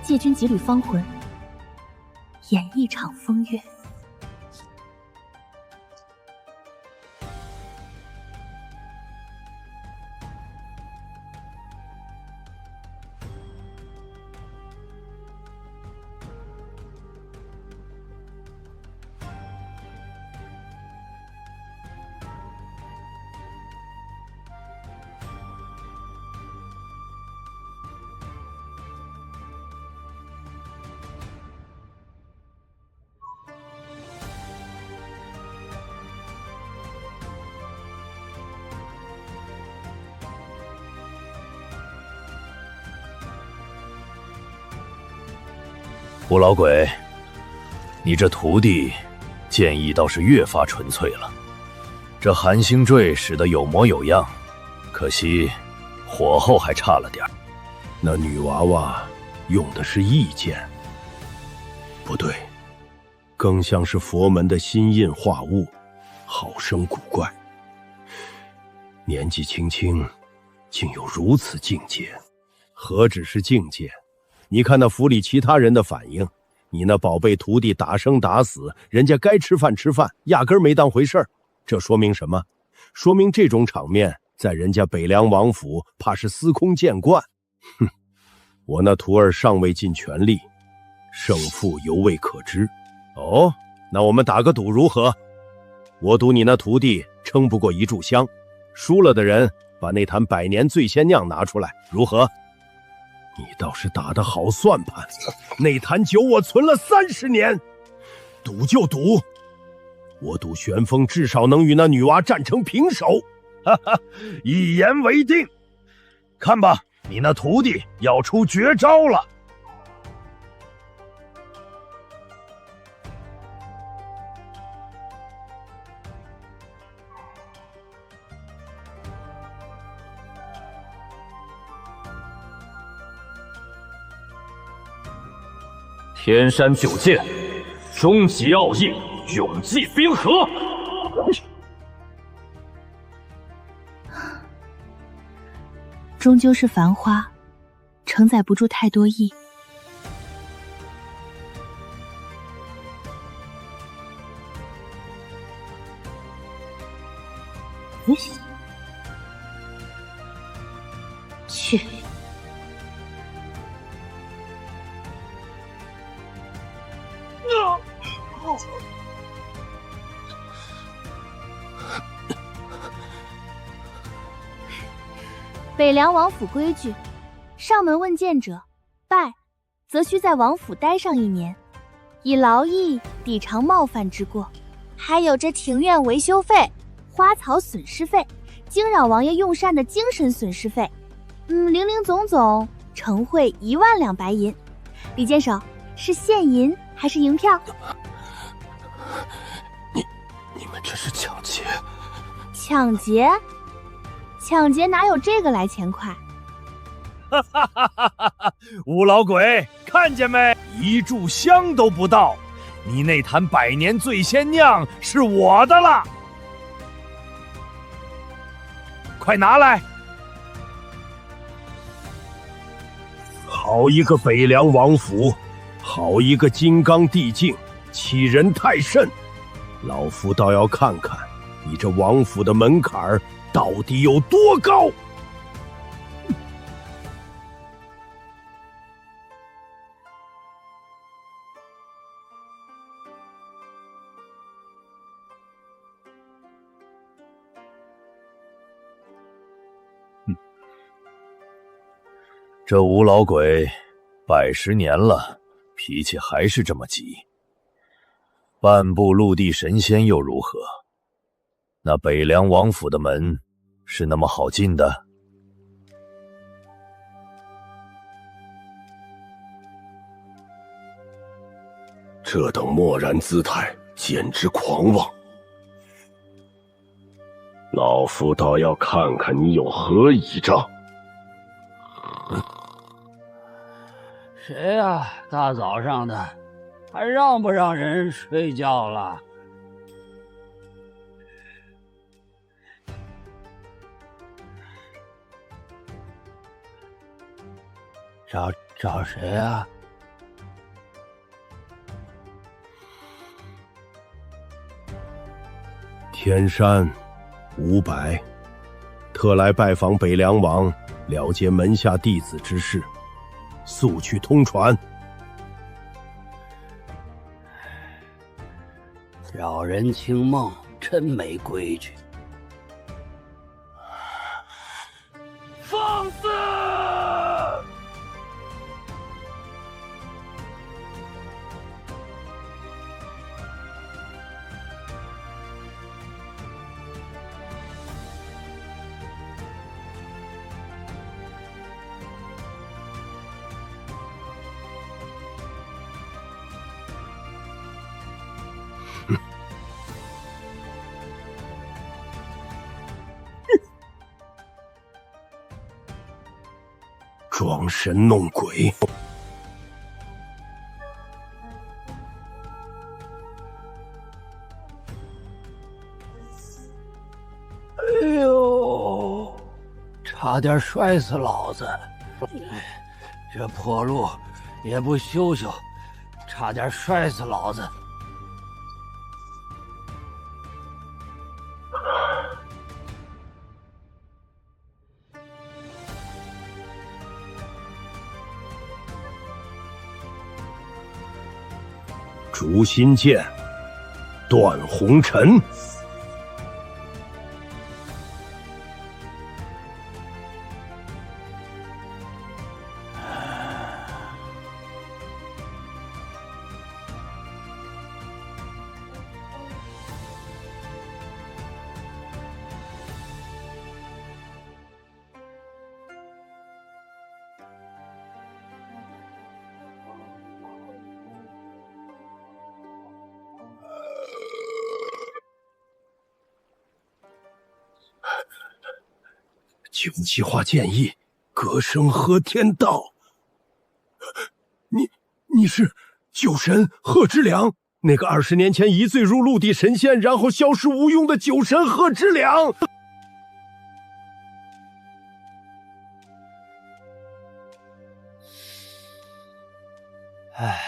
借君几缕芳魂，演一场风月。吴老鬼，你这徒弟剑意倒是越发纯粹了。这寒星坠使得有模有样，可惜火候还差了点。那女娃娃用的是异剑，不对，更像是佛门的心印化物，好生古怪。年纪轻轻，竟有如此境界。何止是境界，你看那府里其他人的反应，你那宝贝徒弟打生打死，人家该吃饭吃饭，压根没当回事儿。这说明什么？说明这种场面在人家北凉王府怕是司空见惯。哼，我那徒儿尚未尽全力，胜负犹未可知。哦，那我们打个赌如何？我赌你那徒弟撑不过一炷香，输了的人把那坛百年醉仙酿拿出来，如何？你倒是打得好算盘，那坛酒我存了30年，赌就赌，我赌玄风至少能与那女娃战成平手。哈哈，一言为定。看吧，你那徒弟要出绝招了。天山九剑，终极奥义，永继冰河。终究是繁花，承载不住太多意。去。北凉王府规矩：上门问见者，拜，则需在王府待上1年，以劳役抵偿冒犯之过。还有这庭院维修费、花草损失费、惊扰王爷用膳的精神损失费，零零总总，呈会1万两白银。李剑手，是现银还是银票？你们这是抢劫！抢劫？抢劫哪有这个来钱快？哈哈哈哈哈！吴老鬼，看见没？一炷香都不到，你那坛百年醉仙酿是我的了，快拿来！好一个北凉王府，好一个金刚地境，欺人太甚！老夫倒要看看你这王府的门槛儿到底有多高！这吴老鬼拜10年了，脾气还是这么急。半步陆地神仙又如何？那北凉王府的门是那么好进的？这等漠然姿态，简直狂妄！老夫倒要看看你有何倚仗！谁呀？大早上的，还让不让人睡觉了？找谁啊？天山500，特来拜访北凉王，了解门下弟子之事，速去通传。扰人清梦，真没规矩。放肆！装神弄鬼！哎呦，差点摔死老子！这破路也不修修，差点摔死老子！诛心剑，断红尘。九极化剑意，隔生合天道。你是酒神贺知良，那个20年前一醉入陆地神仙，然后消失无踪的酒神贺知良。唉，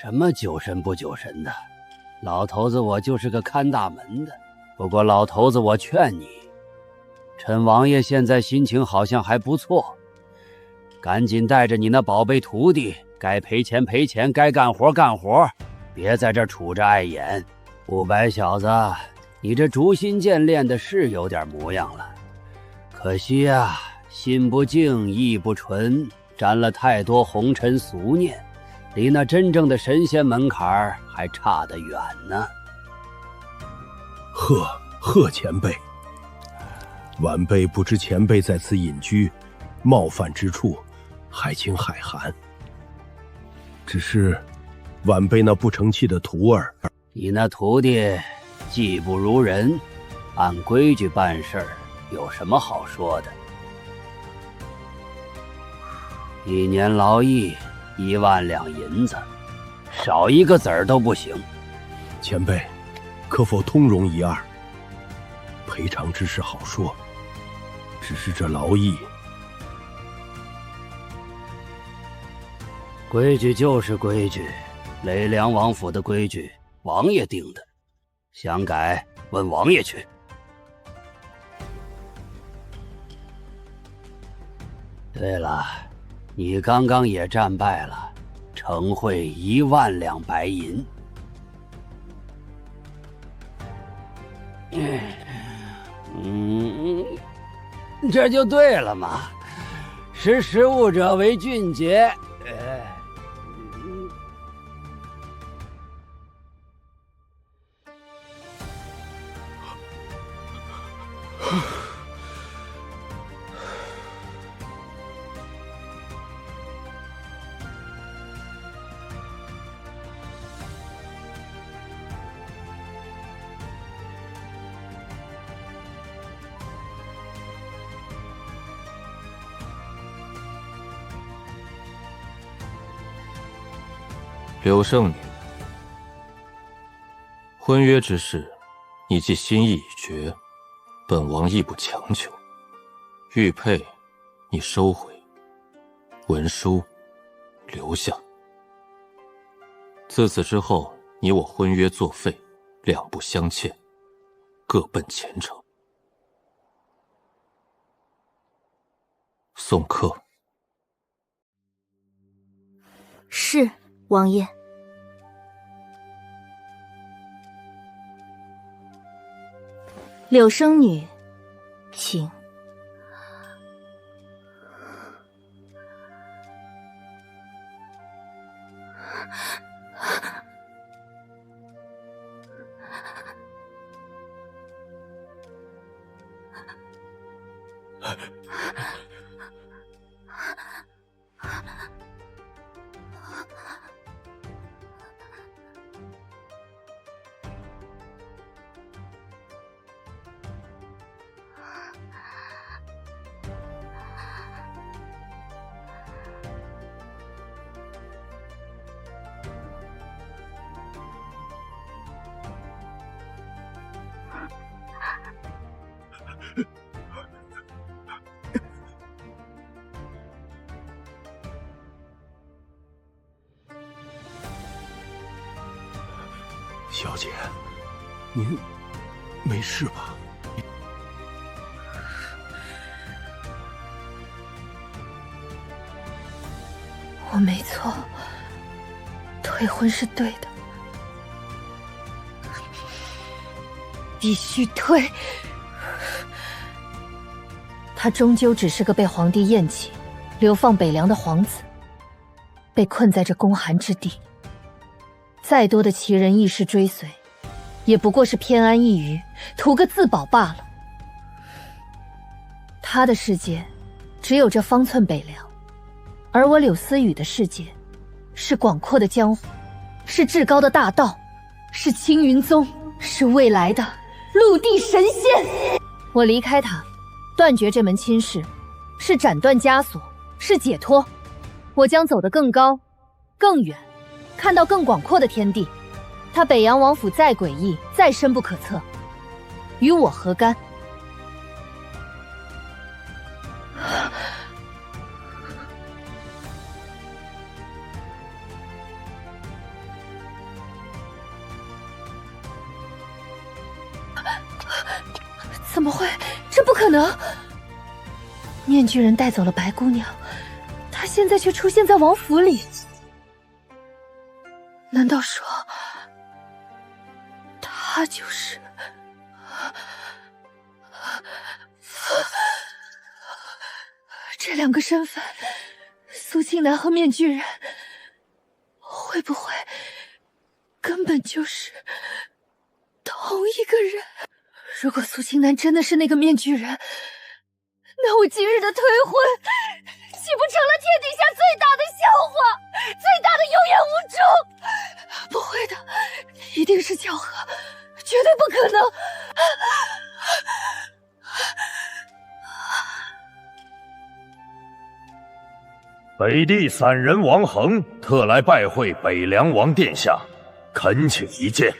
什么酒神不酒神的，老头子我就是个看大门的。不过老头子，我劝你，趁王爷现在心情好像还不错，赶紧带着你那宝贝徒弟，该赔钱赔钱，该干活干活，别在这杵着碍眼。伍白小子，你这竹心剑练的是有点模样了，可惜啊，心不静，意不纯，沾了太多红尘俗念，离那真正的神仙门槛还差得远呢。贺前辈，晚辈不知前辈在此隐居，冒犯之处，还请海涵。只是晚辈那不成器的徒儿，你那徒弟技不如人，按规矩办事儿，有什么好说的？1年劳役1万两银子，少一个子儿都不行。前辈可否通融一二？赔偿之事好说，只是这劳役，规矩就是规矩，雷梁王府的规矩，王爷定的，想改问王爷去。对了，你刚刚也战败了，承贿1万两白银。这就对了嘛，识时务者为俊杰。柳圣女，婚约之事，你既心意已决，本王亦不强求。玉佩，你收回；文书，留下。自此之后，你我婚约作废，两不相欠，各奔前程。送客。是，王爷。柳生女，请。小姐，您没事吧？我没错，退婚是对的，必须退。他终究只是个被皇帝厌弃、流放北凉的皇子，被困在这宫寒之地。再多的奇人异事追随，也不过是偏安一隅，图个自保罢了。他的世界只有这方寸北凉，而我柳思雨的世界是广阔的江湖，是至高的大道，是青云宗，是未来的陆地神仙。我离开他，断绝这门亲事，是斩断枷锁，是解脱。我将走得更高更远，看到更广阔的天地。他北洋王府再诡异，再深不可测，与我何干？怎么会？这不可能！面具人带走了白姑娘，她现在却出现在王府里。难道说，她就是……这两个身份，苏庆南和面具人，会不会根本就是同一个人？如果苏庆南真的是那个面具人，那我今日的退婚岂不成了天底下最大的笑话，最大的有眼无珠？不会的，一定是巧合，绝对不可能。北地散人王恒特来拜会北凉王殿下，恳请一见。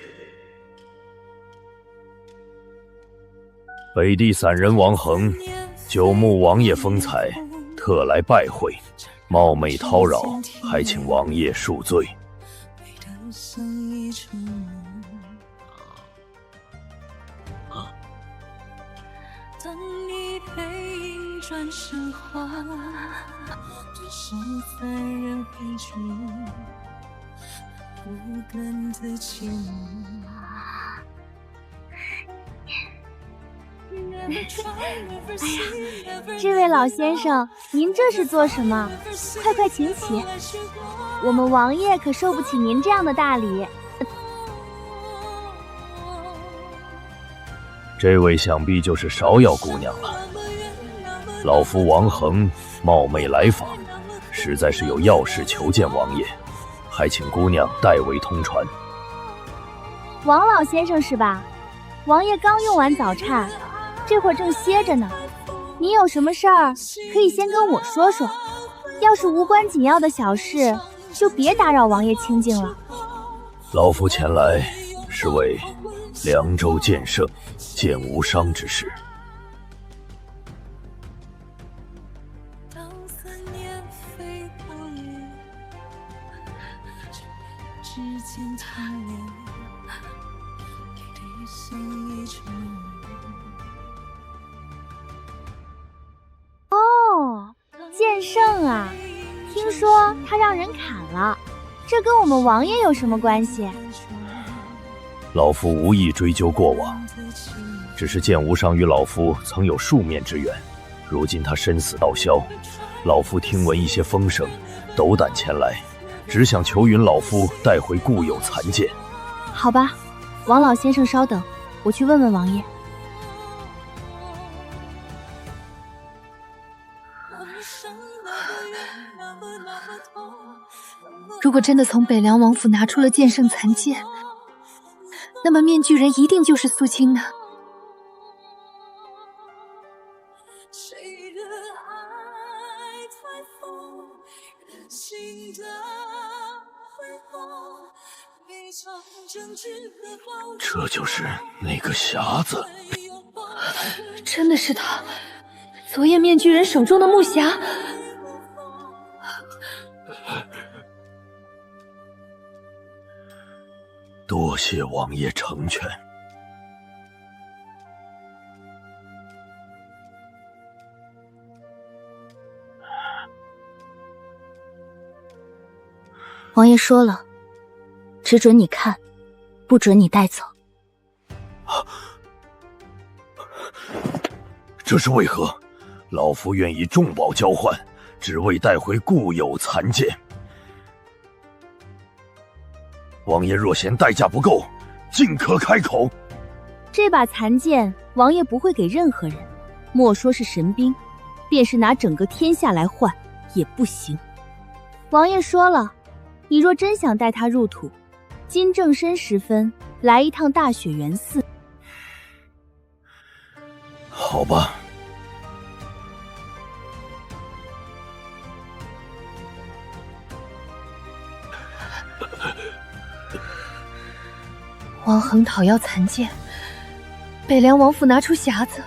北地散人王恒，久慕王爷风采，特来拜会，冒昧叨扰，还请王爷恕罪。当你背影转身还，只剩残忍回去，不甘的情慕。这位老先生，您这是做什么？快快请起，我们王爷可受不起您这样的大礼。这位想必就是芍药姑娘了。老夫王恒冒昧来访，实在是有要事求见王爷，还请姑娘代为通传。王老先生是吧？王爷刚用完早膳，这会儿正歇着呢。你有什么事儿可以先跟我说说，要是无关紧要的小事，就别打扰王爷清静了。老夫前来是为凉州剑圣剑无伤之事。哦，剑圣啊，听说他让人砍了，这跟我们王爷有什么关系？老夫无意追究过往，只是剑无伤与老夫曾有数面之缘，如今他身死道消，老夫听闻一些风声，斗胆前来，只想求允老夫带回固有残剑。好吧，王老先生稍等，我去问问王爷。如果真的从北凉王府拿出了剑圣残剑，那么面具人一定就是苏青南。这就是那个匣子。真的是他，昨夜面具人手中的木匣。多谢王爷成全。王爷说了，只准你看，不准你带走。这是为何？老夫愿以重宝交换，只为带回固有残剑。王爷若嫌代价不够，尽可开口。这把残剑，王爷不会给任何人，莫说是神兵，便是拿整个天下来换也不行。王爷说了，你若真想带他入土，今正申时分来一趟大雪原寺。好吧。王恒讨要残剑，北凉王府拿出匣子，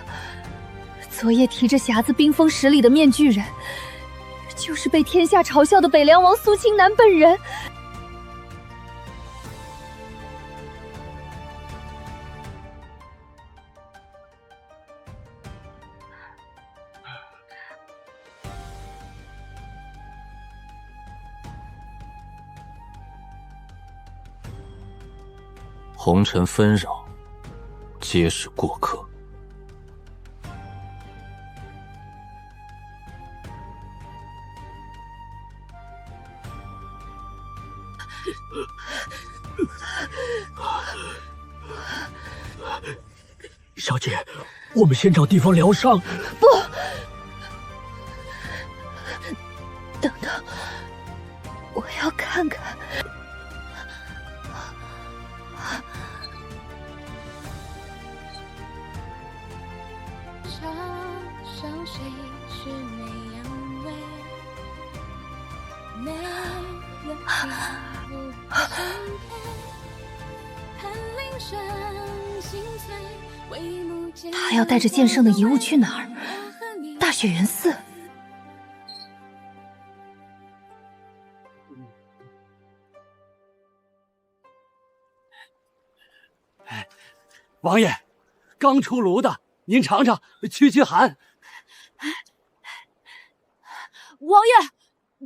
昨夜提着匣子冰封10里的面具人，就是被天下嘲笑的北凉王苏青南本人。红尘纷扰，皆是过客。小姐，我们先找地方疗伤。不，等等，我要看看。他要带着剑圣的遗物去哪儿？大雪原寺。王爷，刚出炉的，您尝尝，驱驱寒。王爷，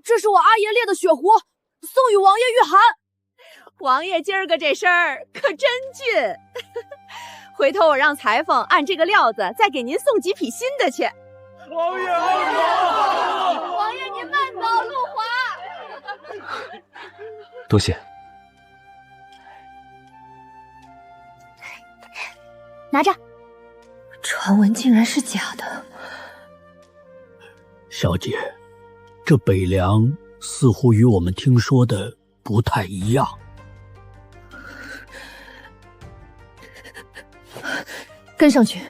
这是我阿爷炼的血壶，送与王爷御寒。王爷今儿个这身儿可真俊，回头我让裁缝按这个料子再给您送几匹新的去。王爷，王爷您慢走，路滑。多谢。拿着。传闻竟然是假的。小姐，这北凉似乎与我们听说的不太一样。跟上去。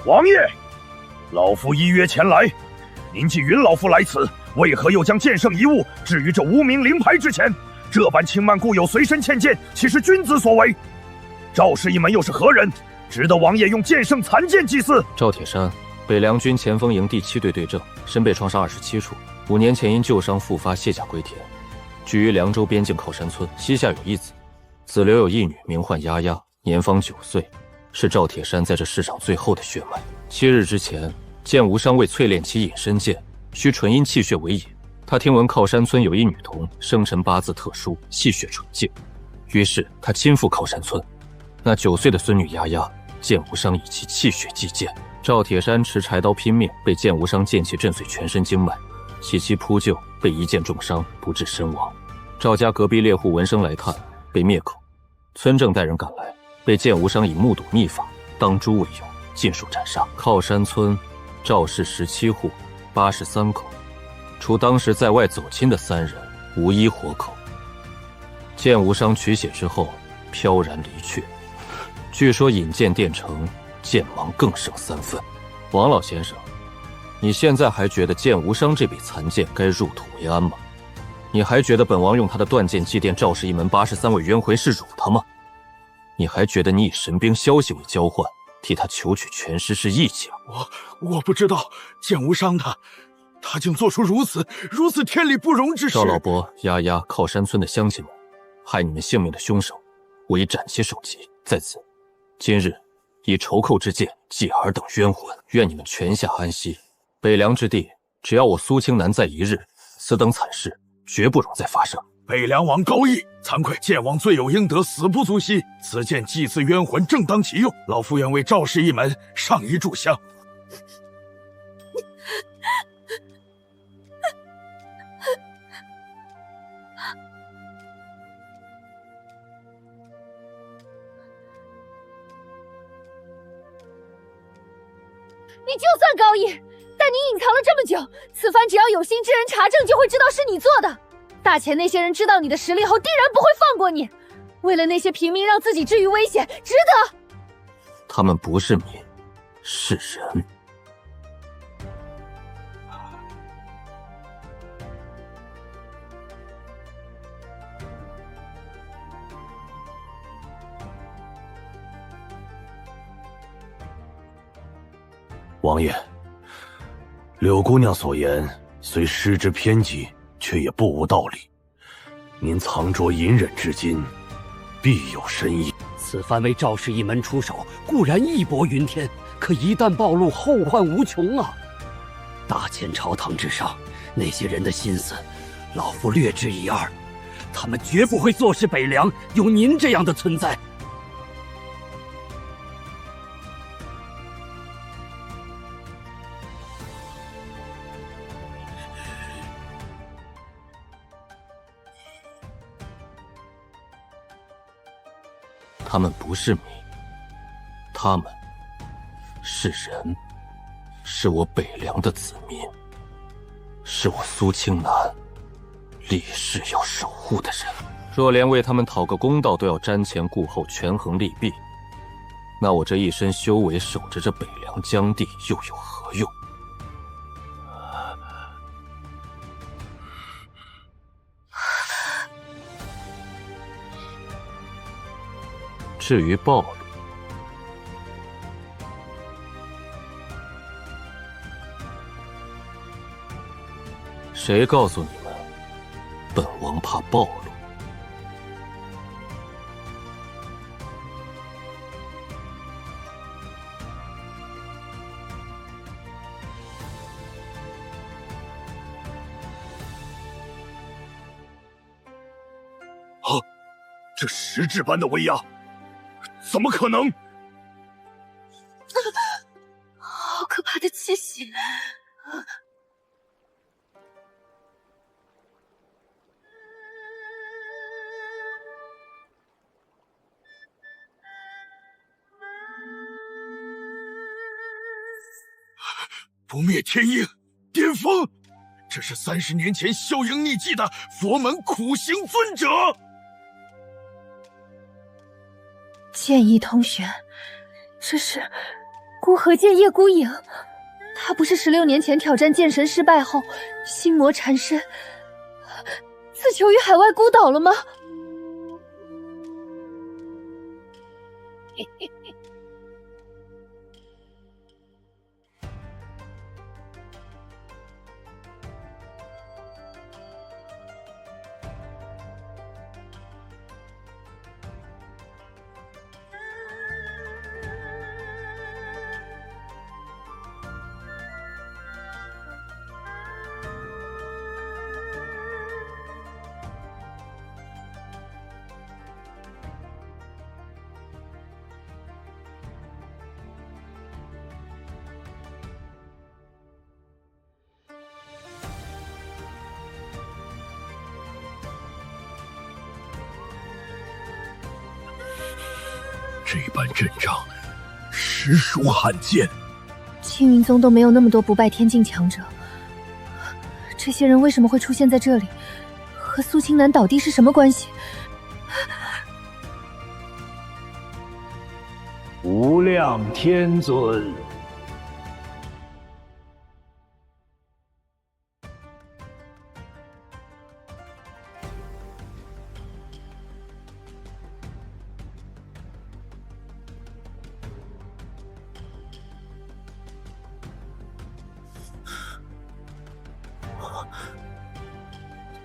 王爷，老夫依约前来，您既允老夫来此，为何又将剑圣遗物置于这无名灵牌之前？这般轻慢故友随身欠剑，岂是君子所为？赵氏一门又是何人，值得王爷用剑圣残剑祭祀？赵铁山，北凉军前锋营第7队队正，身被创伤27处，5年前因旧伤复发卸甲归田，居于凉州边境靠山村，膝下有一子，子留有一女，名唤丫丫，年方9岁。是赵铁山在这世上最后的血脉。7日之前，剑无伤为淬炼其隐身剑，需纯阴气血为引。他听闻靠山村有一女童，生辰八字特殊，气血纯净，于是他亲赴靠山村。那9岁的孙女丫丫，剑无伤以其气血祭剑。赵铁山持柴刀拼命，被剑无伤剑气震碎全身经脉，其妻扑救，被一剑重伤，不治身亡。赵家隔壁猎户闻声来探，被灭口。村正带人赶来，被剑无伤以目睹秘法，当诛为由，尽数斩杀。靠山村，赵氏17户，83口，除当时在外走亲的3人，无一活口。剑无伤取血之后，飘然离去。据说引剑殿城，剑芒更胜3分。王老先生，你现在还觉得剑无伤这笔残剑该入土为安吗？你还觉得本王用他的断剑祭奠赵氏一门83位冤魂是辱他吗？你还觉得你以神兵消息为交换，替他求取全尸是义气吗？我不知道剑无伤他竟做出如此天理不容之事。赵老伯、丫丫靠山村的乡亲们，害你们性命的凶手，我已斩其首级。在此，今日以仇寇之剑祭尔等冤魂，愿你们泉下安息。北凉之地，只要我苏青南在一日，此等惨事绝不容再发生。北凉王高义，惭愧，剑王罪有应得，死不足惜。此剑祭祀冤魂，正当其用。老夫愿为赵氏一门上一炷香。你就算高义，但你隐藏了这么久，此番只要有心之人查证，就会知道是你做的。大前那些人知道你的实力后，定然不会放过你。为了那些平民，让自己置于危险，值得。他们不是民，是人。王爷，柳姑娘所言虽失之偏激，却也不无道理。您藏拙隐忍至今，必有深意。此番为赵氏一门出手，固然义薄云天，可一旦暴露，后患无穷啊！大前朝堂之上，那些人的心思，老夫略知一二。他们绝不会坐视北凉有您这样的存在。他们不是民，他们是人，是我北凉的子民，是我苏青南立誓要守护的人。若连为他们讨个公道都要瞻前顾后、权衡利弊，那我这一身修为守着这北凉疆地又有何用？至于暴露，谁告诉你们，本王怕暴露？啊！这实质般的威压！怎么可能？好可怕的气息！不灭天鹰，巅峰！这是30年前销营匿迹的佛门苦行尊者。剑意通玄，这是孤河剑叶孤影。他不是16年前挑战剑神失败后心魔缠身，自囚于海外孤岛了吗？这般阵仗，实属罕见。青云宗都没有那么多不败天境强者，这些人为什么会出现在这里？和苏青南倒地是什么关系？无量天尊，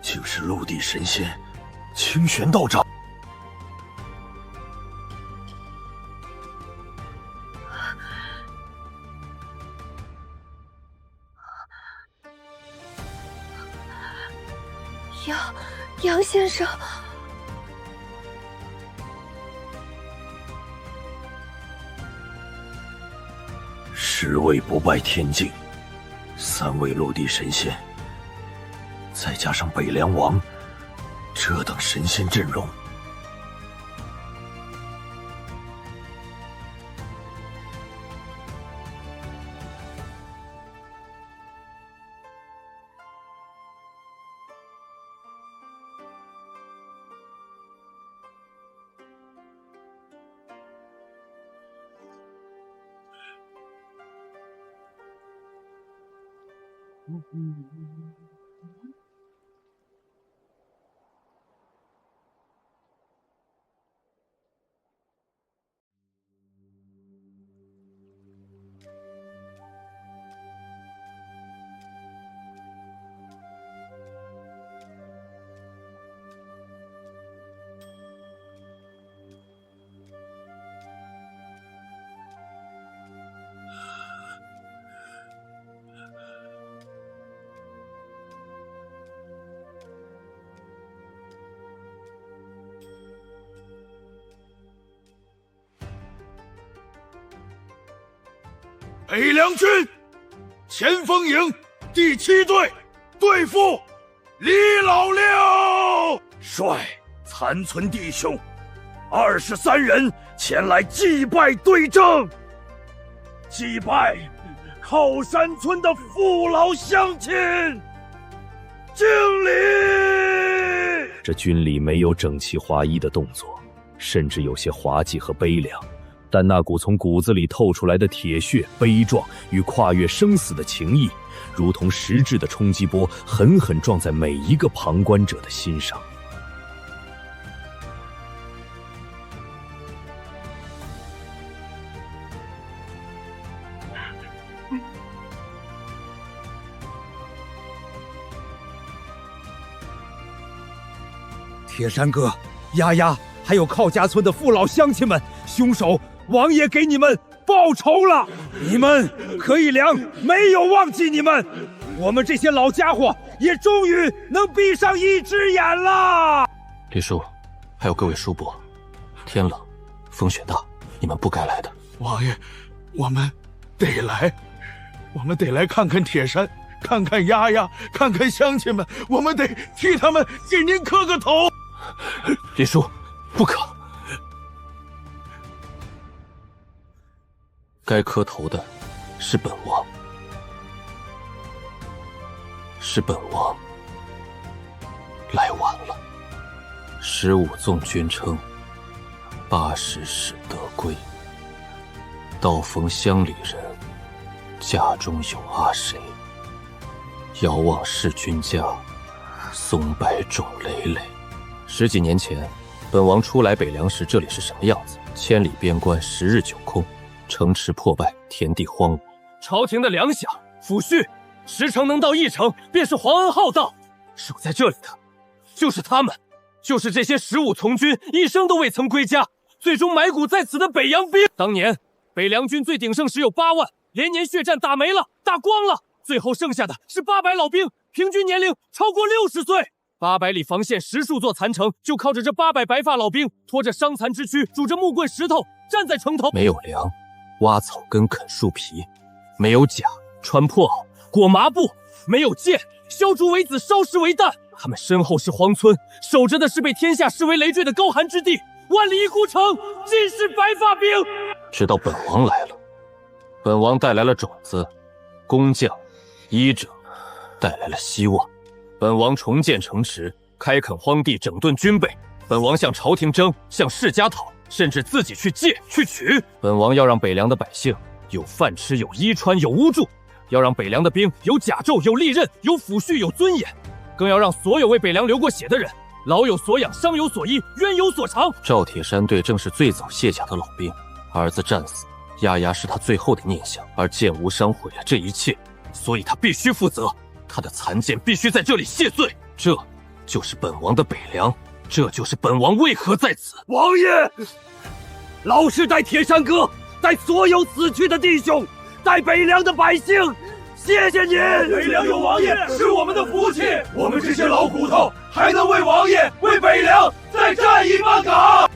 竟是陆地神仙清玄道长。杨先生，10位不败天境，3位陆地神仙，再加上北凉王，这等神仙阵容，北凉军前锋营第7队对付李老六。率残存弟兄23人前来祭拜对阵，祭拜靠山村的父老乡亲，敬礼。这军里没有整齐划一的动作，甚至有些滑稽和悲凉。但那股从骨子里透出来的铁血、悲壮与跨越生死的情谊，如同实质的冲击波，狠狠撞在每一个旁观者的心上。铁山哥、丫丫，还有靠家村的父老乡亲们，凶手王爷给你们报仇了！你们可以良没有忘记你们，我们这些老家伙也终于能闭上一只眼了。李叔，还有各位叔伯，天冷，风雪大，你们不该来的。王爷，我们得来看看铁山，看看丫丫，看看乡亲们，我们得替他们给您磕个头。李叔，不可。该磕头的是本王，是本王来晚了。15纵军称，80使得归。道逢乡里人，家中有阿谁？遥望视君家，松柏种累累。10几年前，本王初来北凉时，这里是什么样子？千里边关，10日9空。城池破败，田地荒芜，朝廷的粮饷、抚恤10城能到1城，便是皇恩浩荡。守在这里的，就是他们，就是这些15从军，一生都未曾归家，最终埋骨在此的北洋兵。当年北凉军最鼎盛时有8万，连年血战打没了，打光了，最后剩下的是800老兵，平均年龄超过60岁。800里防线10数座残城，就靠着这800白发老兵，拖着伤残之躯，拄着木棍石头，站在城头。没有粮，挖草根，啃树皮；没有甲，穿破袄，裹麻布；没有剑，削竹为子，烧石为弹。他们身后是荒村，守着的是被天下视为累赘的高寒之地。万里一孤城，尽是白发兵。直到本王来了，本王带来了种子、工匠、医者，带来了希望。本王重建城池，开垦荒地，整顿军备。本王向朝廷争，向世家讨，甚至自己去借去取。本王要让北凉的百姓有饭吃，有衣穿，有屋住；要让北凉的兵有甲胄，有利刃，有抚恤，有尊严；更要让所有为北凉流过血的人，老有所养，伤有所依，冤有所偿。赵铁山队正是最早卸甲的老兵，儿子战死，丫丫是他最后的念想，而剑无伤毁了这一切，所以他必须负责。他的残剑必须在这里谢罪，这就是本王的北凉，这就是本王为何在此。王爷，老师带铁山哥，带所有死去的弟兄，带北凉的百姓，谢谢您！北凉有王爷是我们的福气，我们这些老骨头还能为王爷、为北凉再站一把岗。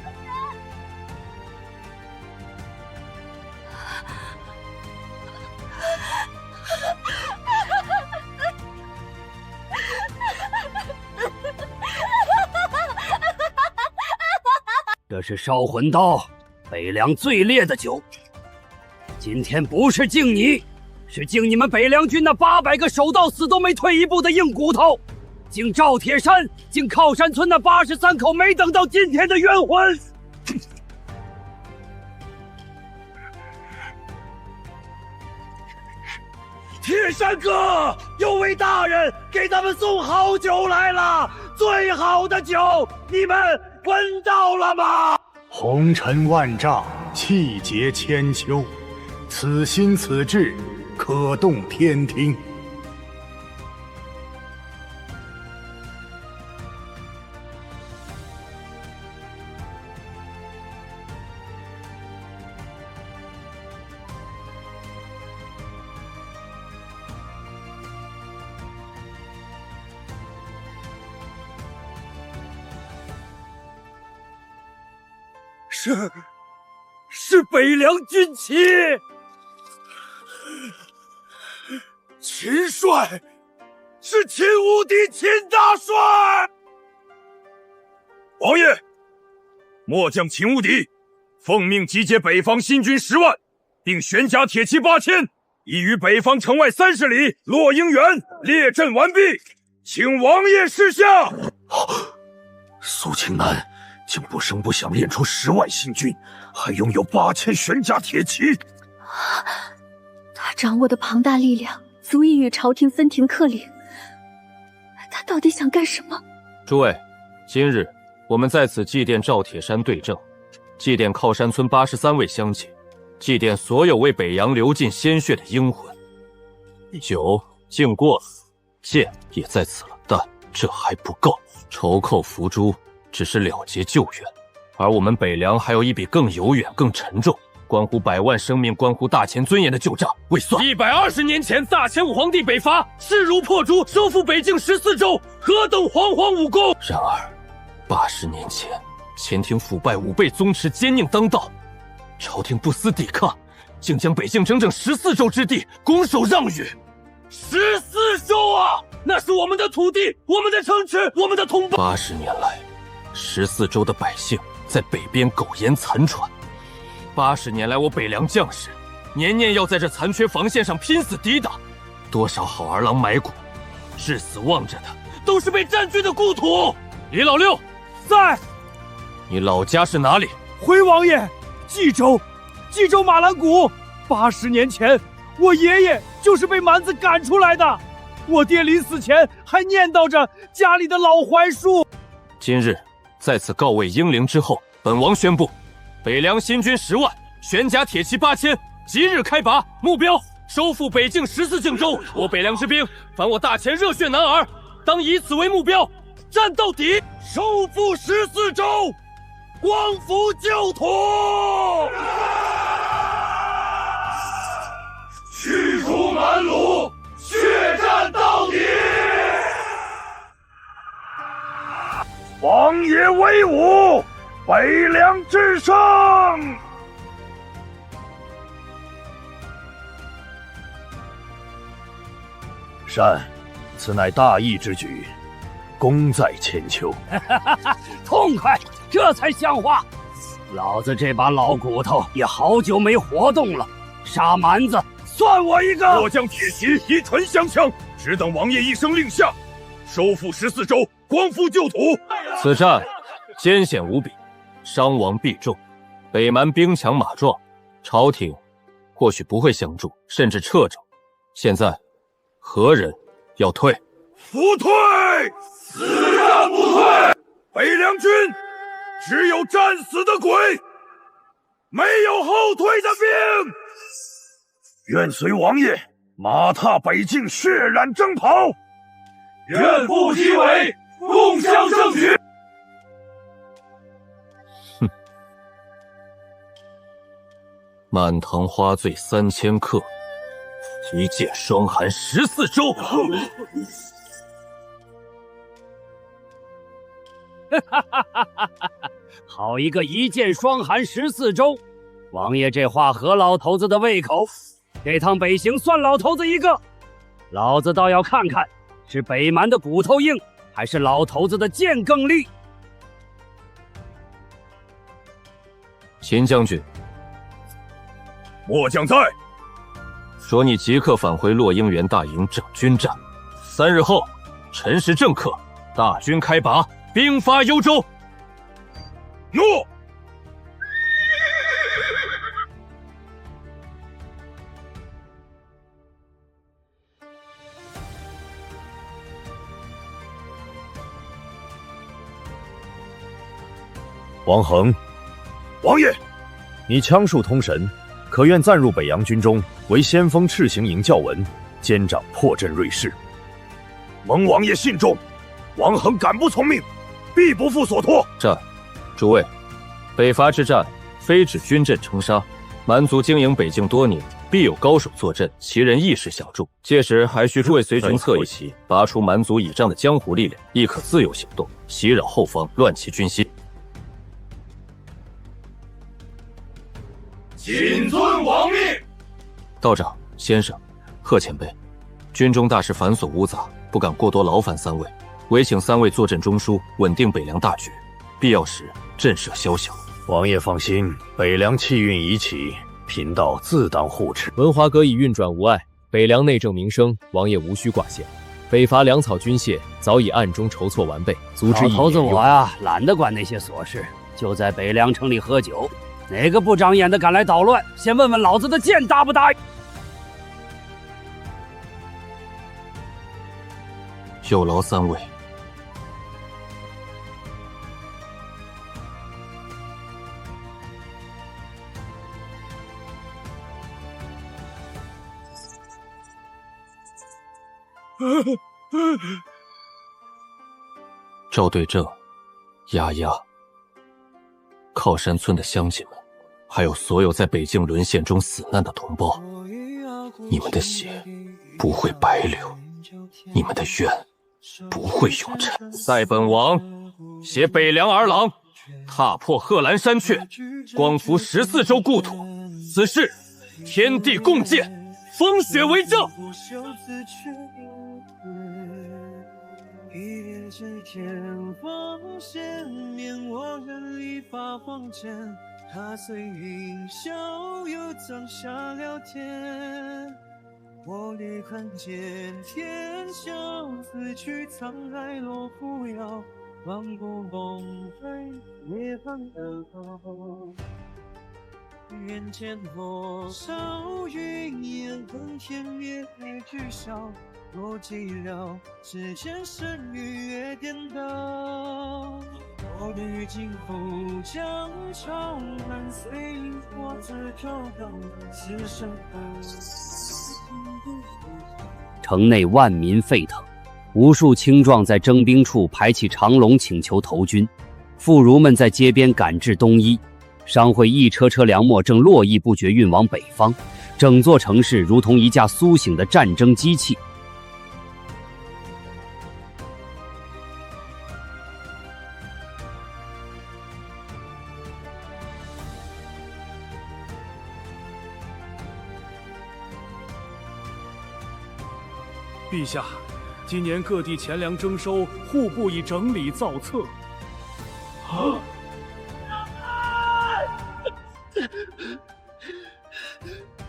这是烧魂刀，北凉最烈的酒。今天不是敬你，是敬你们北凉军那800个守到死都没退一步的硬骨头，敬赵铁山，敬靠山村那83口没等到今天的冤魂。铁山哥，有位大人给咱们送好酒来了，最好的酒，你们闻到了吗？红尘万丈，气节千秋，此心此志，可动天听。是北凉军旗，秦帅，是秦武帝秦大帅。王爷，末将秦无敌奉命集结北方新军10万，并悬甲铁骑8000，已于北方城外30里洛英原列阵完毕，请王爷示下。苏庆南竟不声不响练出10万新军，还拥有8000悬甲铁骑。他掌握的庞大力量足以与朝廷分庭克领，他到底想干什么？诸位，今日我们在此祭奠赵铁山对证，祭奠靠山村83位乡亲，祭奠所有为北洋流尽鲜血的英魂。酒敬过了，剑也在此了，但这还不够。筹扣伏诛只是了结旧怨，而我们北凉还有一笔更悠远、更沉重，关乎百万生命、关乎大前尊严的旧账未算。120年前，大前武皇帝北伐，势如破竹，收复北境14州，何等煌煌武功！然而，80年前，前庭腐败，武备宗弛，奸佞当道，朝廷不思抵抗，竟将北境整整14州之地拱手让与。14州啊！那是我们的土地，我们的城池，我们的同胞。80年来，14州的百姓在北边苟延残喘。80年来，我北凉将士年年要在这残缺防线上拼死抵挡，多少好儿郎埋骨，至死望着的都是被占据的故土。李老六在。你老家是哪里？回王爷，冀州马兰谷。80年前，我爷爷就是被蛮子赶出来的。我爹临死前还念叨着家里的老槐树。今日在此告慰英灵之后，本王宣布，北凉新军10万，悬甲铁骑8000，即日开拔，目标收复北境14境州。我北凉之兵，凡我大前热血男儿，当以此为目标，战到底，收复14州，光复旧土，驱除蛮虏，血战到底！王爷威武，北凉至上！善，此乃大义之举，功在千秋。痛快，这才像话。老子这把老骨头也好久没活动了，杀蛮子算我一个。末将铁骑以唇相向，只等王爷一声令下，收复14州，光复旧土。此战艰险无比，伤亡必重，北蛮兵强马壮，朝廷或许不会相助，甚至掣肘。现在何人要退？不退，死战不退。北凉军只有战死的鬼，没有后退的兵。愿随王爷马踏北境，血染征袍，愿负其尾，共襄盛举。满堂花醉3000客，一剑霜寒14州。好一个一剑霜寒14州！王爷这话合老头子的胃口，这趟北行算老头子一个。老子倒要看看，是北蛮的骨头硬，还是老头子的剑更利。秦将军，末将在。说你即刻返回洛英原大营整军战，3日后辰时正刻，大军开拔，兵发幽州。诺。王恒，王爷，你枪术通神，可愿暂入北洋军中，为先锋赤行营教文，监掌破阵锐士。蒙王爷信重，王恒敢不从命，必不负所托。战，诸位，北伐之战，非指军阵称杀。蛮族经营北境多年，必有高手坐镇，其人亦是小众。届时还需诸位随军侧翼，拔出蛮族倚仗的江湖力量，亦可自由行动，袭扰后方，乱其军心。谨遵王命。道长先生，贺前辈，军中大事繁琐污杂，不敢过多劳烦三位，唯请三位坐镇中枢，稳定北凉大局，必要时震慑宵小。王爷放心，北凉气运已起，贫道自当护持。文华阁已运转无碍，北凉内政民生，王爷无需挂线。北伐粮草军械早已暗中筹措完备，足之一头子我呀，懒得管那些琐事，就在北凉城里喝酒。哪个不长眼的敢来捣乱？先问问老子的剑答不答应？有劳三位。赵对正、丫丫、靠山村的乡亲们，还有所有在北境沦陷中死难的同胞，你们的血不会白流，你们的冤不会永沉。待本王携北凉儿郎踏破贺兰山阙，光复14州故土，此事天地共鉴，风雪为证。一别之间，风险免我人力发黄针，踏碎云霄，又葬下了天。我离恨间，天笑死去，沧海落扶摇，万古梦飞，涅槃而后。眼前火烧云烟，恨天灭地聚烧。若寂寥，世间生与月颠倒。我履尽覆江潮，难随萤火自飘荡，此生城内万民沸腾，无数青壮在征兵处排起长龙请求投军，妇孺们在街边赶制冬衣，商会一车车粮秣正络绎不绝运往北方，整座城市如同一架苏醒的战争机器。陛下，今年各地钱粮征收，户部已整理造册。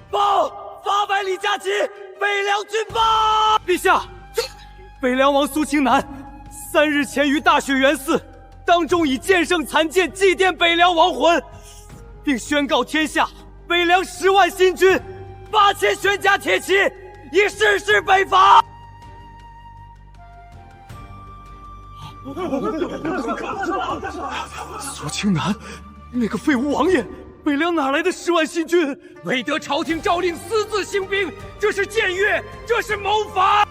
报800里架旗，北凉军报！陛下，北凉王苏清南3日前于大雪原寺当中以剑圣残剑祭奠北凉亡魂，并宣告天下：北凉10万新军，8000玄甲铁骑，已誓师北伐。苏清南，那个废物王爷，北凉哪来的10万新军？未得朝廷诏令，私自兴兵，这是僭越，这是谋反。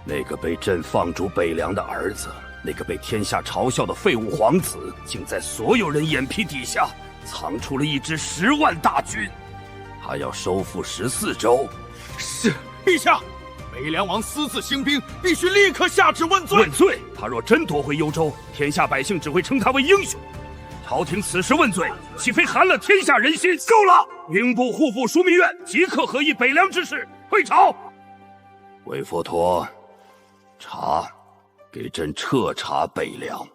那个被朕放逐北凉的儿子，那个被天下嘲笑的废物皇子，竟在所有人眼皮底下藏出了一支10万大军。他要收复14州。是，陛下。北凉王私自兴兵，必须立刻下旨问罪。问罪！他若真夺回幽州，天下百姓只会称他为英雄。朝廷此时问罪，岂非寒了天下人心？够了！兵部、户部、枢密院即刻合议北凉之事，会朝。韦佛陀，查，给朕彻查北凉。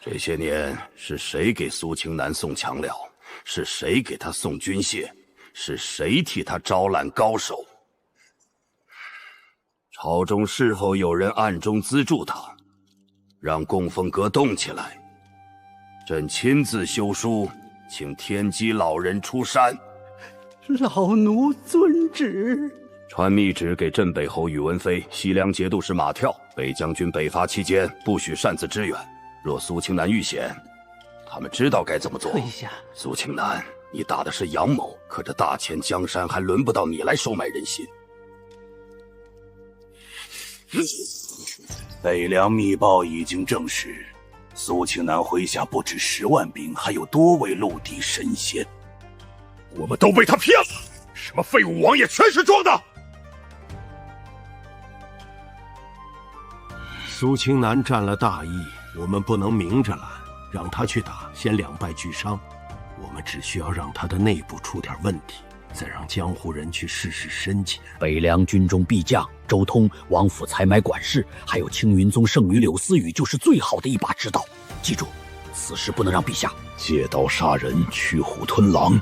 这些年是谁给苏清南送强粮？是谁给他送军械？是谁替他招揽高手？朝中是否有人暗中资助他，让供奉阁动起来？朕亲自修书，请天机老人出山。老奴遵旨。传密旨给镇北侯宇文飞、西凉节度使马跳，北将军北伐期间不许擅自支援，若苏青南遇险，他们知道该怎么做。退下。苏青南，你打的是杨某，可这大千江山还轮不到你来收买人心。北凉密报已经证实，苏青南麾下不止10万兵，还有多位陆地神仙。我们都被他骗了，什么废物王爷全是装的。苏青南占了大义，我们不能明着拦，让他去打，先两败俱伤。我们只需要让他的内部出点问题，再让江湖人去试试深浅。北凉军中必将周通、王府采买管事，还有青云宗圣女柳思雨，就是最好的一把指导。记住，此事不能让陛下借刀杀人，驱虎吞狼。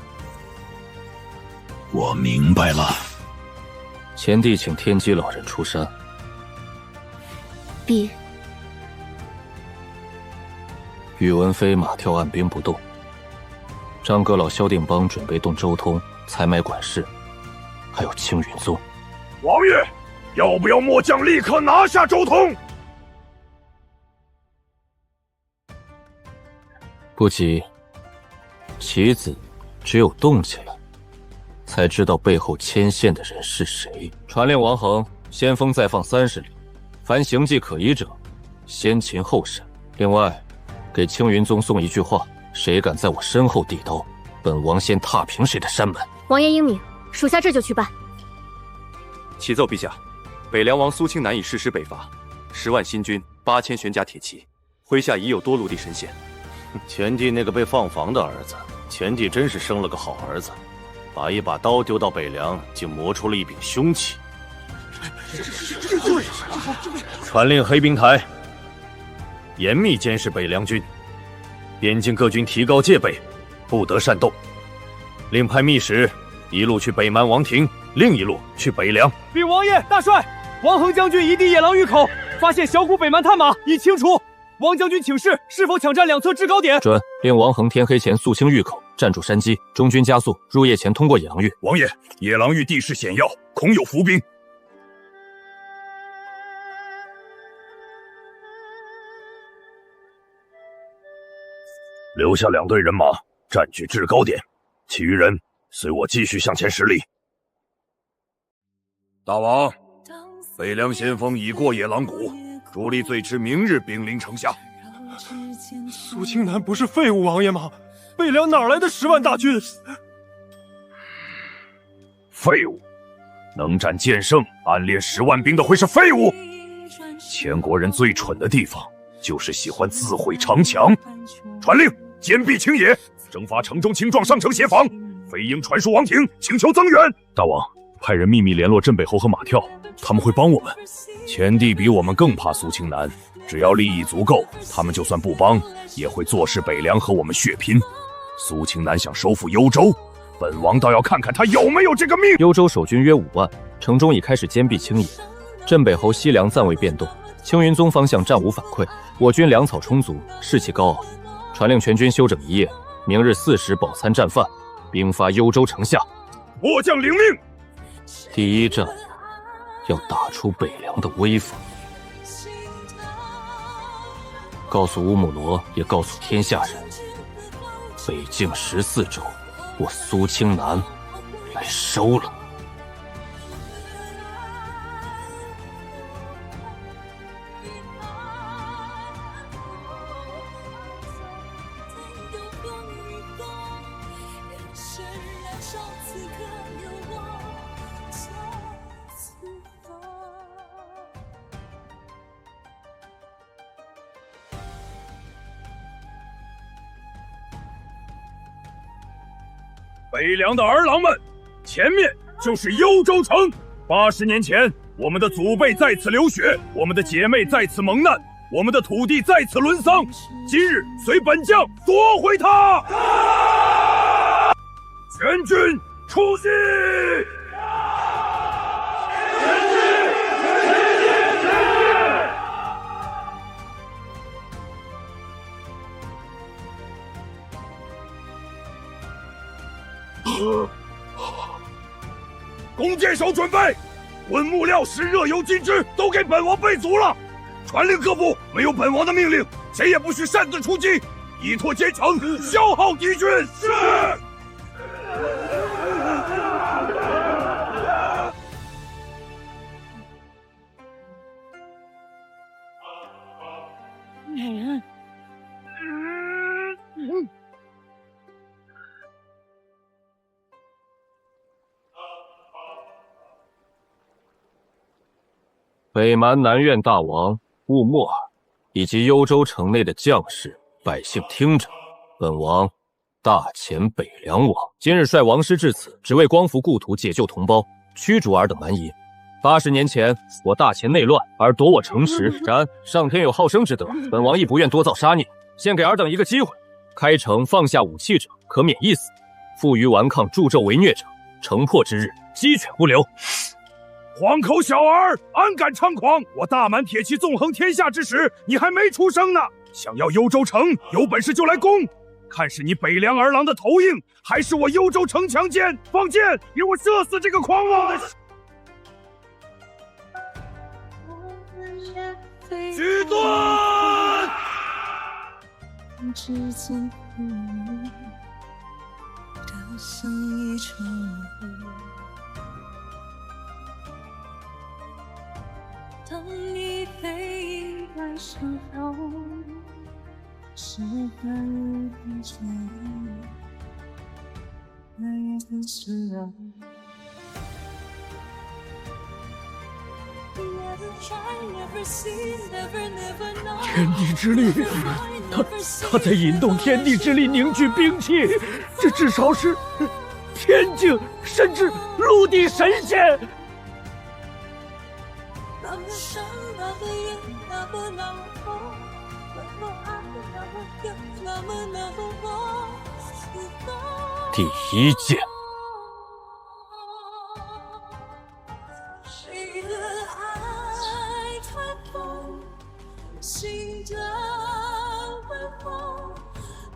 我明白了。前帝请天机老人出山。必。宇文飞马跳按兵不动。张阁老、萧定邦准备动周通、采买管事，还有青云宗。王爷，要不要末将立刻拿下周通？不急，棋子只有动起来，才知道背后牵线的人是谁。传令王恒，先锋再放30里，凡行迹可疑者，先擒后审。另外，给青云宗送一句话：谁敢在我身后递刀，本王先踏平谁的山门。王爷英明，属下这就去办。启奏陛下，北凉王苏青南已誓师北伐，10万新军，8000玄甲铁骑，麾下已有多陆地神仙。前帝那个被放房的儿子，前帝真是生了个好儿子，把一把刀丢到北凉，竟磨出了一柄凶器。传令黑冰台，严密监视北凉军，边境各军提高戒备，不得擅动。另派密使一路去北蛮王庭，另一路去北凉。禀王爷大帅，王恒将军一地野狼峪口，发现小股北蛮探马，已清除。王将军请示，是否抢占两侧制高点？准。令王恒天黑前肃清峪口，站住山基，中军加速，入夜前通过野狼峪。王爷，野狼峪地势险要，恐有伏兵。留下2队人马占据制高点，其余人随我继续向前10里。大王，北凉先锋已过野狼谷，主力最迟明日兵临城下。苏青南不是废物王爷吗？北凉哪来的10万大军？废物！能战剑圣、暗恋10万兵的会是废物？前国人最蠢的地方，就是喜欢自毁城墙。传令坚壁清野，征发城中青壮上城协防。飞鹰传书王庭，请求增援。大王，派人秘密联络镇北侯和马跳，他们会帮我们。前帝比我们更怕苏青南，只要利益足够，他们就算不帮，也会坐视北凉和我们血拼。苏青南想收复幽州，本王倒要看看他有没有这个命。幽州守军约5万，城中已开始坚壁清野。镇北侯西凉暂未变动，青云宗方向暂无反馈，我军粮草充足，士气高昂。传令全军休整1夜，明日4时饱餐战饭，兵发幽州城下。末将领命。第一战要打出北凉的威风。告诉乌姆罗，也告诉天下人，北境14州，我苏青南来收了。北凉的儿郎们，前面就是幽州城。80年前，我们的祖辈在此流血，我们的姐妹在此蒙难，我们的土地在此沦丧。今日随本将夺回它！全军出击！弓箭手准备，滚木料石、热油金汁都给本王备足了。传令各部，没有本王的命令，谁也不许擅自出击，依托坚城，消耗敌军。是。北蛮南院大王雾墨尔以及幽州城内的将士百姓听着，本王大前北凉王今日率王师至此，只为光复故土，解救同胞，驱逐尔等蛮夷。80年前我大前内乱而夺我城池，然上天有好生之德，本王亦不愿多造杀孽，现给尔等一个机会，开城放下武器者可免一死，负隅顽抗助纣为虐者，城破之日鸡犬不留。黄口小儿，安敢猖狂！我大蛮铁骑纵横天下之时，你还没出生呢。想要幽州城，有本事就来攻，看是你北凉儿郎的头硬，还是我幽州城墙坚。放箭，给我射死这个狂妄的！举盾！当你背影在身后，是否很久，那也很释然。天地之力，他在引动天地之力凝聚兵器，这至少是天境，甚至陆地神仙。那么伤，那么远，那么那么痛，那么爱，那么恨，那么我。第一剑。谁的爱太疯，心的温柔，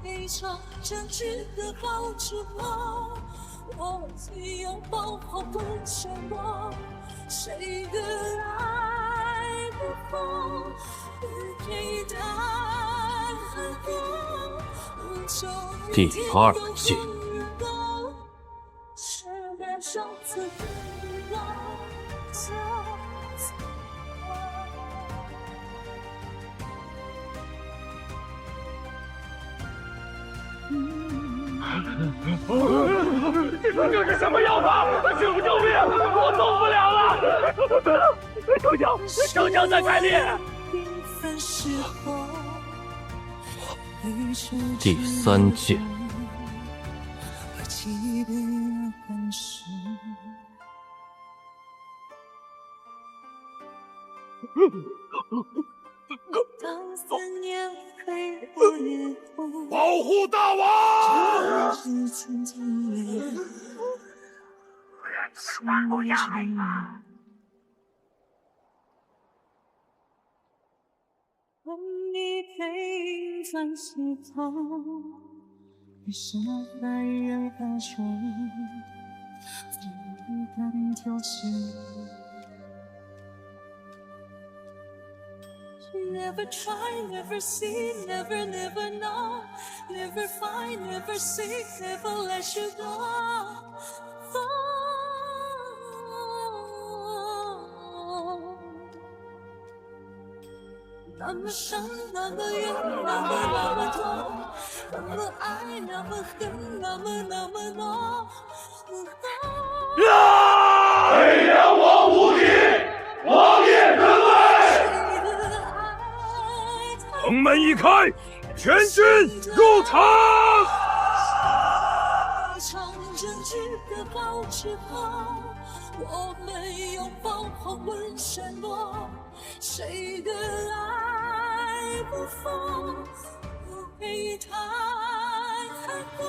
一场真挚的抱之后，我曾拥抱后不沉默。谁的爱不疯，谁的爱很多，第二剑。是感受自己的这是什么妖法？救不救命？我动不了了！城墙在开裂。第三剑。保护大王！不要害怕。当你背影在西头，于是在人海中，不敢挑衅。Never try, never see, never know, never find, never seek, never let you go. 那么伤，那么远，那么痛，那么爱，那么恨，那么浓。北凉王无敌，王爷尊威。城门一开，全军入城！一场真挚的抱之后，我们拥抱后温山落。谁的爱不疯，不陪他看过。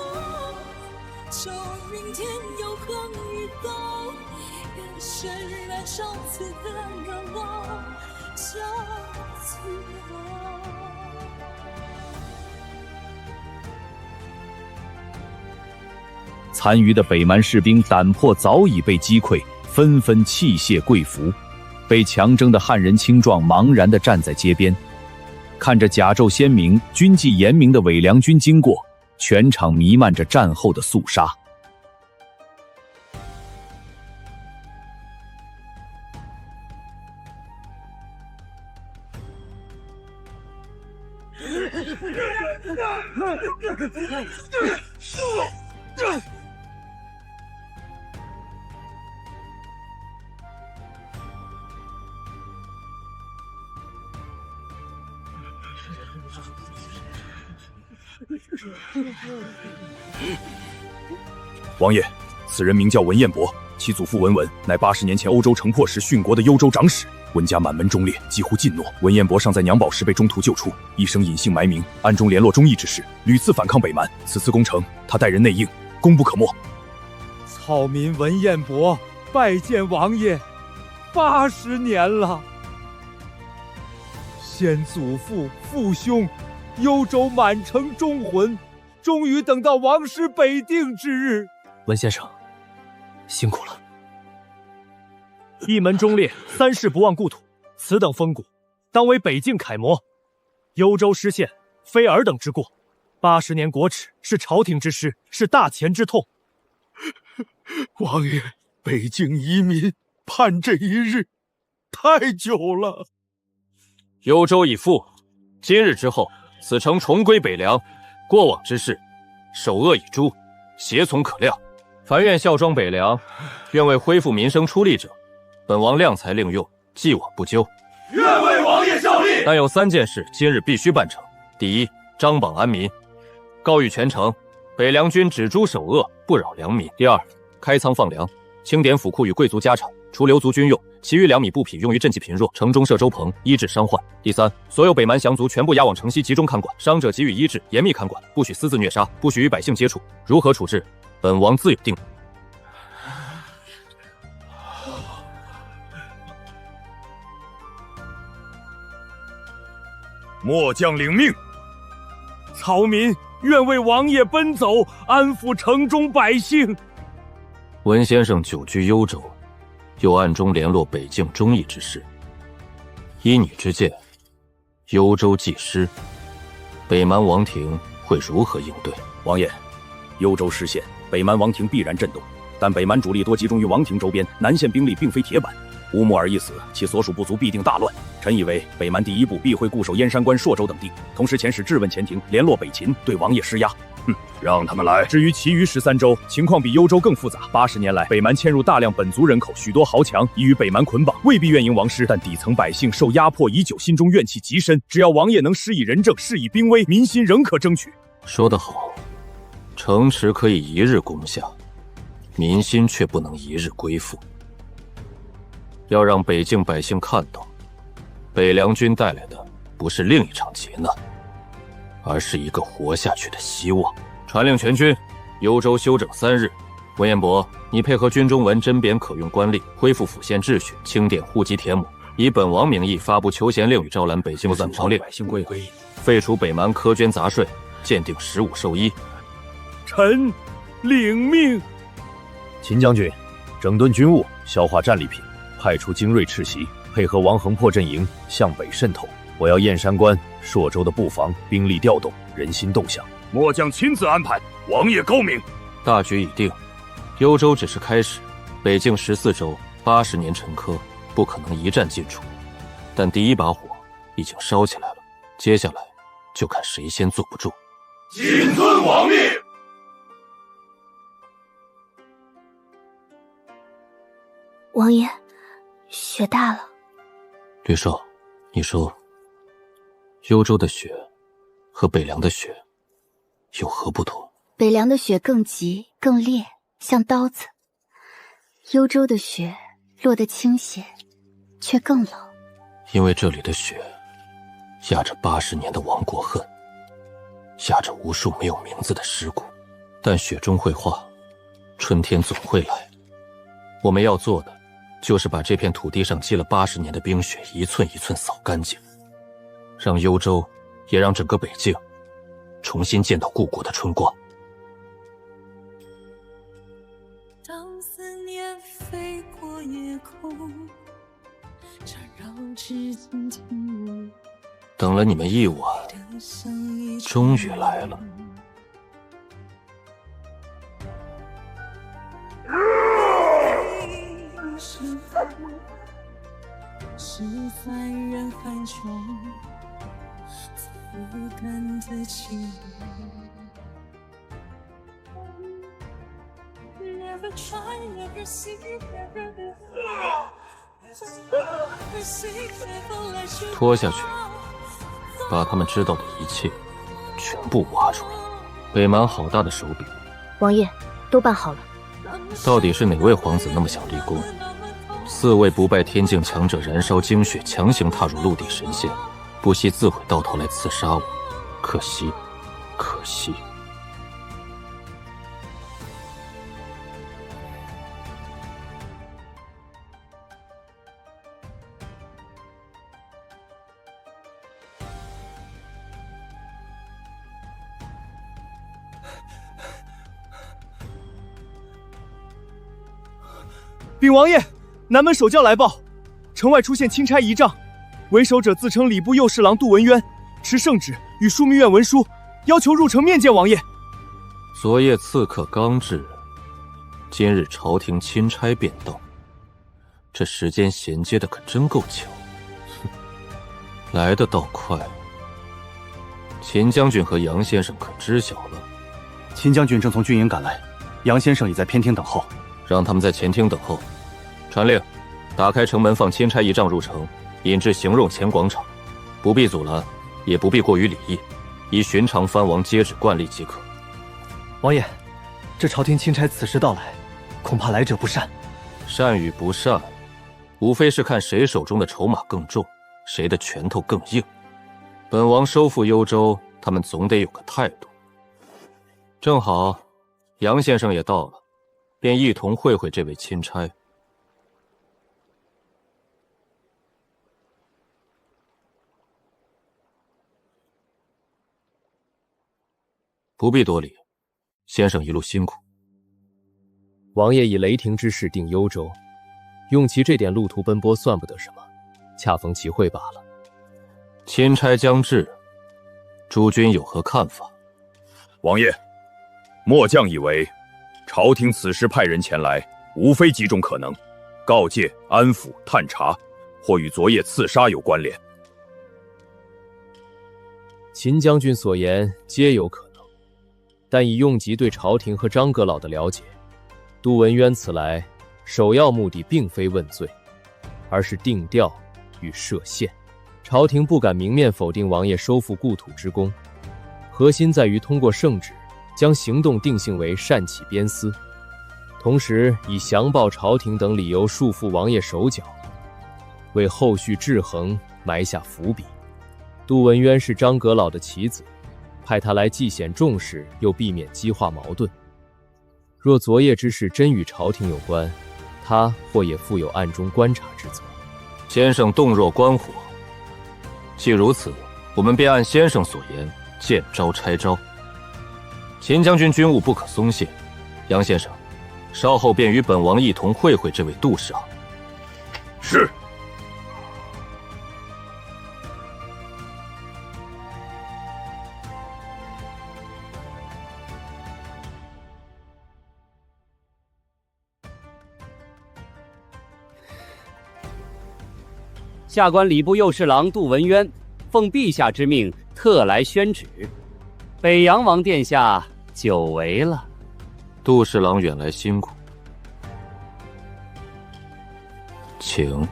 就明天有横与纵，眼神燃烧此刻的我，就此我。残余的北蛮士兵胆魄早已被击溃，纷纷弃械跪服。被强征的汉人青壮茫然地站在街边，看着甲胄鲜明、军纪严明的伪良军经过，全场弥漫着战后的肃杀。王爷，此人名叫文彦博，其祖父文文乃80年前欧洲城破时殉国的幽州长史。文家满门忠烈，几乎尽诺。文彦博尚在娘宝时被中途救出，一生隐姓埋名，暗中联络忠义之士，屡次反抗北蛮。此次攻城，他带人内应，功不可没。草民文彦博拜见王爷，80年了。先祖父、父兄，幽州满城忠魂，终于等到王师北定之日。文先生，辛苦了。一门忠烈，三世不忘故土，此等风骨，当为北境楷模。幽州失陷，非尔等之过。80年国耻，是朝廷之失，是大前之痛。王爷，北境遗民盼这一日太久了。幽州已复，今日之后，此城重归北凉，过往之事，首恶已诛，胁从可料。凡愿效忠北凉，愿为恢复民生出力者，本王量才令用，既往不咎。愿为王爷效力。但有3件事今日必须办成：第一，张榜安民，告谕全城，北凉军只诛首恶，不扰良民；第二，开仓放粮，清点府库与贵族家产，除留族军用，其余粮米布匹用于赈济贫弱，城中设粥棚，医治伤患。第三，所有北蛮降族全部押往城西集中看管，伤者给予医治，严密看管，不许私自虐杀，不许与百姓接触。如何处置，本王自有定夺。末将领命。草民愿为王爷奔走，安抚城中百姓。文先生久居幽州，又暗中联络北境忠义之士，依你之见，幽州既失，北蛮王庭会如何应对？王爷，幽州失陷，北蛮王庭必然震动，但北蛮主力多集中于王庭周边，南线兵力并非铁板。乌木尔一死，其所属部族必定大乱。臣以为北蛮第一步必会固守燕山关、朔州等地，同时遣使质问前庭，联络北秦，对王爷施压。让他们来。至于其余13州，情况比幽州更复杂。80年来，北蛮迁入大量本族人口，许多豪强已与北蛮捆绑，未必愿迎王师，但底层百姓受压迫已久，心中怨气极深。只要王爷能施以仁政，施以兵威，民心仍可争取。说得好，城池可以一日攻下，民心却不能一日归附。要让北境百姓看到，北凉军带来的不是另一场劫难，而是一个活下去的希望。传令全军，幽州休整3日。文彦博，你配合军中文甄贬可用官吏，恢复府县秩序，清点户籍帖母，以本王名义发布求贤令与招揽北境散朝令，废除北蛮苛捐杂税，鉴定15授衣。臣领命。秦将军，整顿军务，消化战利品，派出精锐赤袭，配合王衡破阵营向北渗透。我要燕山关、朔州的布防兵力调动，人心动向。末将亲自安排，王爷高明。大局已定，幽州只是开始，北境14州80年沉疴，不可能一战尽除。但第一把火已经烧起来了，接下来就看谁先坐不住。谨遵王命。王爷，雪大了。吕少，你说，幽州的雪和北凉的雪有何不同？北凉的雪更急更烈，像刀子；幽州的雪落得倾斜，却更冷。因为这里的雪压着80年的亡国恨，压着无数没有名字的尸骨。但雪终会化，春天总会来。我们要做的就是把这片土地上积了80年的冰雪一寸一寸扫干净，让幽州，也让整个北境重新见到故国的春光。当思念飞过夜空，缠绕至今听我。等了你们一晚，终于来了。是凡人海中自甘的情。拖下去，把他们知道的一切全部挖出来。北蛮好大的手笔。王爷，都办好了。到底是哪位皇子那么想立功？4位不败天境强者燃烧精血，强行踏入陆地神仙，不惜自毁到头来刺杀我。可惜，可惜。禀王爷，南门守将来报，城外出现钦差仪仗，为首者自称礼部右侍郎杜文渊，持圣旨与枢密院文书，要求入城面见王爷。昨夜刺客刚至，今日朝廷钦差便到，这时间衔接的可真够巧。来得倒快。秦将军和杨先生可知晓了？秦将军正从军营赶来，杨先生已在偏厅等候。让他们在前厅等候。传令，打开城门，放钦差仪仗入城，引至行肉前广场，不必阻拦，也不必过于礼义，依寻常藩王接旨惯例即可。王爷，这朝廷钦差此时到来，恐怕来者不善。善与不善，无非是看谁手中的筹码更重，谁的拳头更硬。本王收复幽州，他们总得有个态度。正好，杨先生也到了，便一同会会这位钦差。不必多礼，先生一路辛苦。王爷以雷霆之势定幽州，用其这点路途奔波算不得什么，恰逢其会罢了。钦差将至，诸君有何看法？王爷，末将以为，朝廷此时派人前来，无非几种可能：告诫、安抚、探查，或与昨夜刺杀有关联。秦将军所言皆有可能，但以用及对朝廷和张阁老的了解，杜文渊此来首要目的并非问罪，而是定调与设限。朝廷不敢明面否定王爷收复故土之功，核心在于通过圣旨将行动定性为擅起边私，同时以降报朝廷等理由束缚王爷手脚，为后续制衡埋下伏笔。杜文渊是张阁老的棋子，派他来既显重视，又避免激化矛盾。若昨夜之事真与朝廷有关，他或也负有暗中观察之责。先生动若观火，既如此，我们便按先生所言，见招拆招。秦将军军务不可松懈，杨先生，稍后便与本王一同会会这位杜侍郎。是。下官礼部右侍郎杜文渊，奉陛下之命，特来宣旨。北洋王殿下久违了。杜侍郎远来辛苦，请。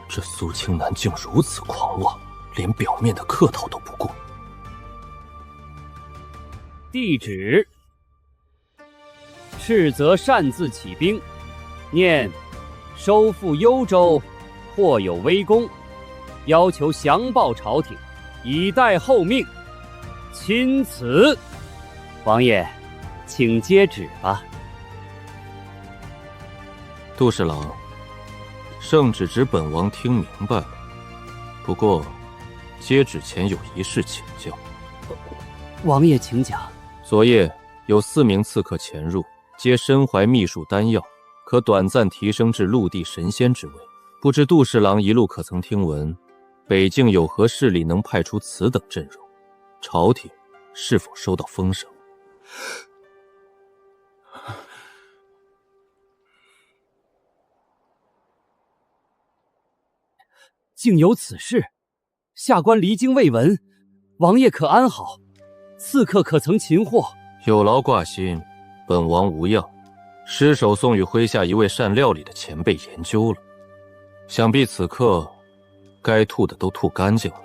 这苏青南竟如此狂妄，连表面的客套都不顾。帝旨：斥责擅自起兵，念收复幽州，或有微功，要求降报朝廷，以待后命。钦此。王爷，请接旨吧。杜侍郎，圣旨指本王听明白了，不过接旨前有一事请教。王爷请讲。昨夜有4名刺客潜入，皆身怀秘术丹药，可短暂提升至陆地神仙之位。不知杜侍郎一路可曾听闻，北境有何势力能派出此等阵容？朝廷是否收到风声？竟有此事，下官离京未闻，王爷可安好？刺客可曾擒获？有劳挂心，本王无恙。尸首送与麾下一位善料理的前辈研究了，想必此刻该吐的都吐干净了。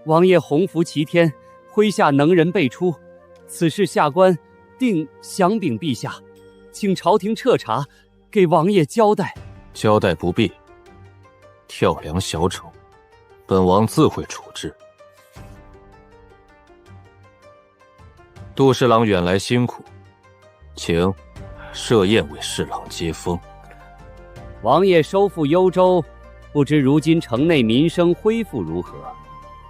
王爷洪福齐天，麾下能人辈出，此事下官定详禀陛下，请朝廷彻查，给王爷交代。交代不必，跳梁小丑，本王自会处置。杜侍郎远来辛苦，请设宴为侍郎接风。王爷收复幽州，不知如今城内民生恢复如何？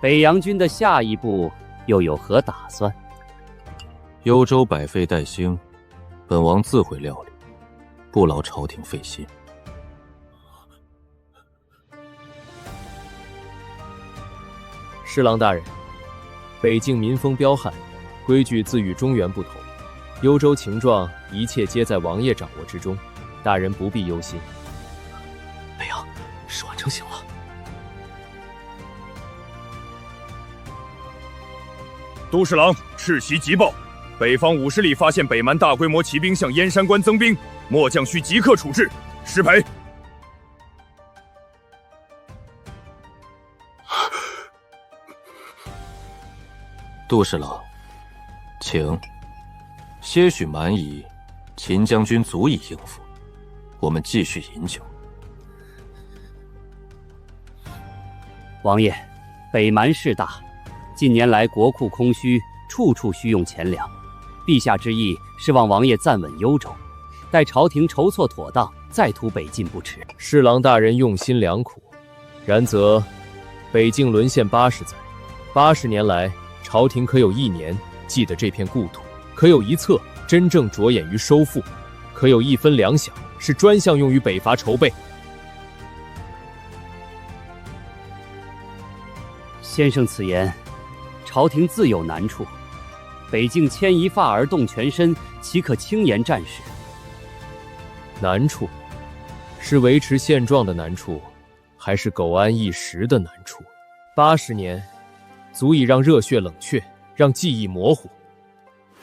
北洋军的下一步又有何打算？幽州百废待兴，本王自会料理，不劳朝廷费心。侍郎大人，北境民风彪悍，规矩自与中原不同，幽州情状一切皆在王爷掌握之中，大人不必忧心。北洋，史万成醒了。都侍郎，赤袭急报，北方50里发现北蛮大规模骑兵向燕山关增兵，末将需即刻处置。失陪。杜侍郎，请。些许蛮夷，秦将军足以应付。我们继续饮酒。王爷，北蛮势大，近年来国库空虚，处处需用钱粮。陛下之意是望王爷暂稳幽州，待朝廷筹措妥当，再图北进不迟。侍郎大人用心良苦，然则北境沦陷80载，80年来，朝廷可有1年记得这片故土？可有一策真正着眼于收复？可有1分2饷是专项用于北伐筹备？先生此言，朝廷自有难处。北境牵一发而动全身，岂可轻言战事？难处，是维持现状的难处，还是苟安一时的难处？80年，足以让热血冷却，让记忆模糊。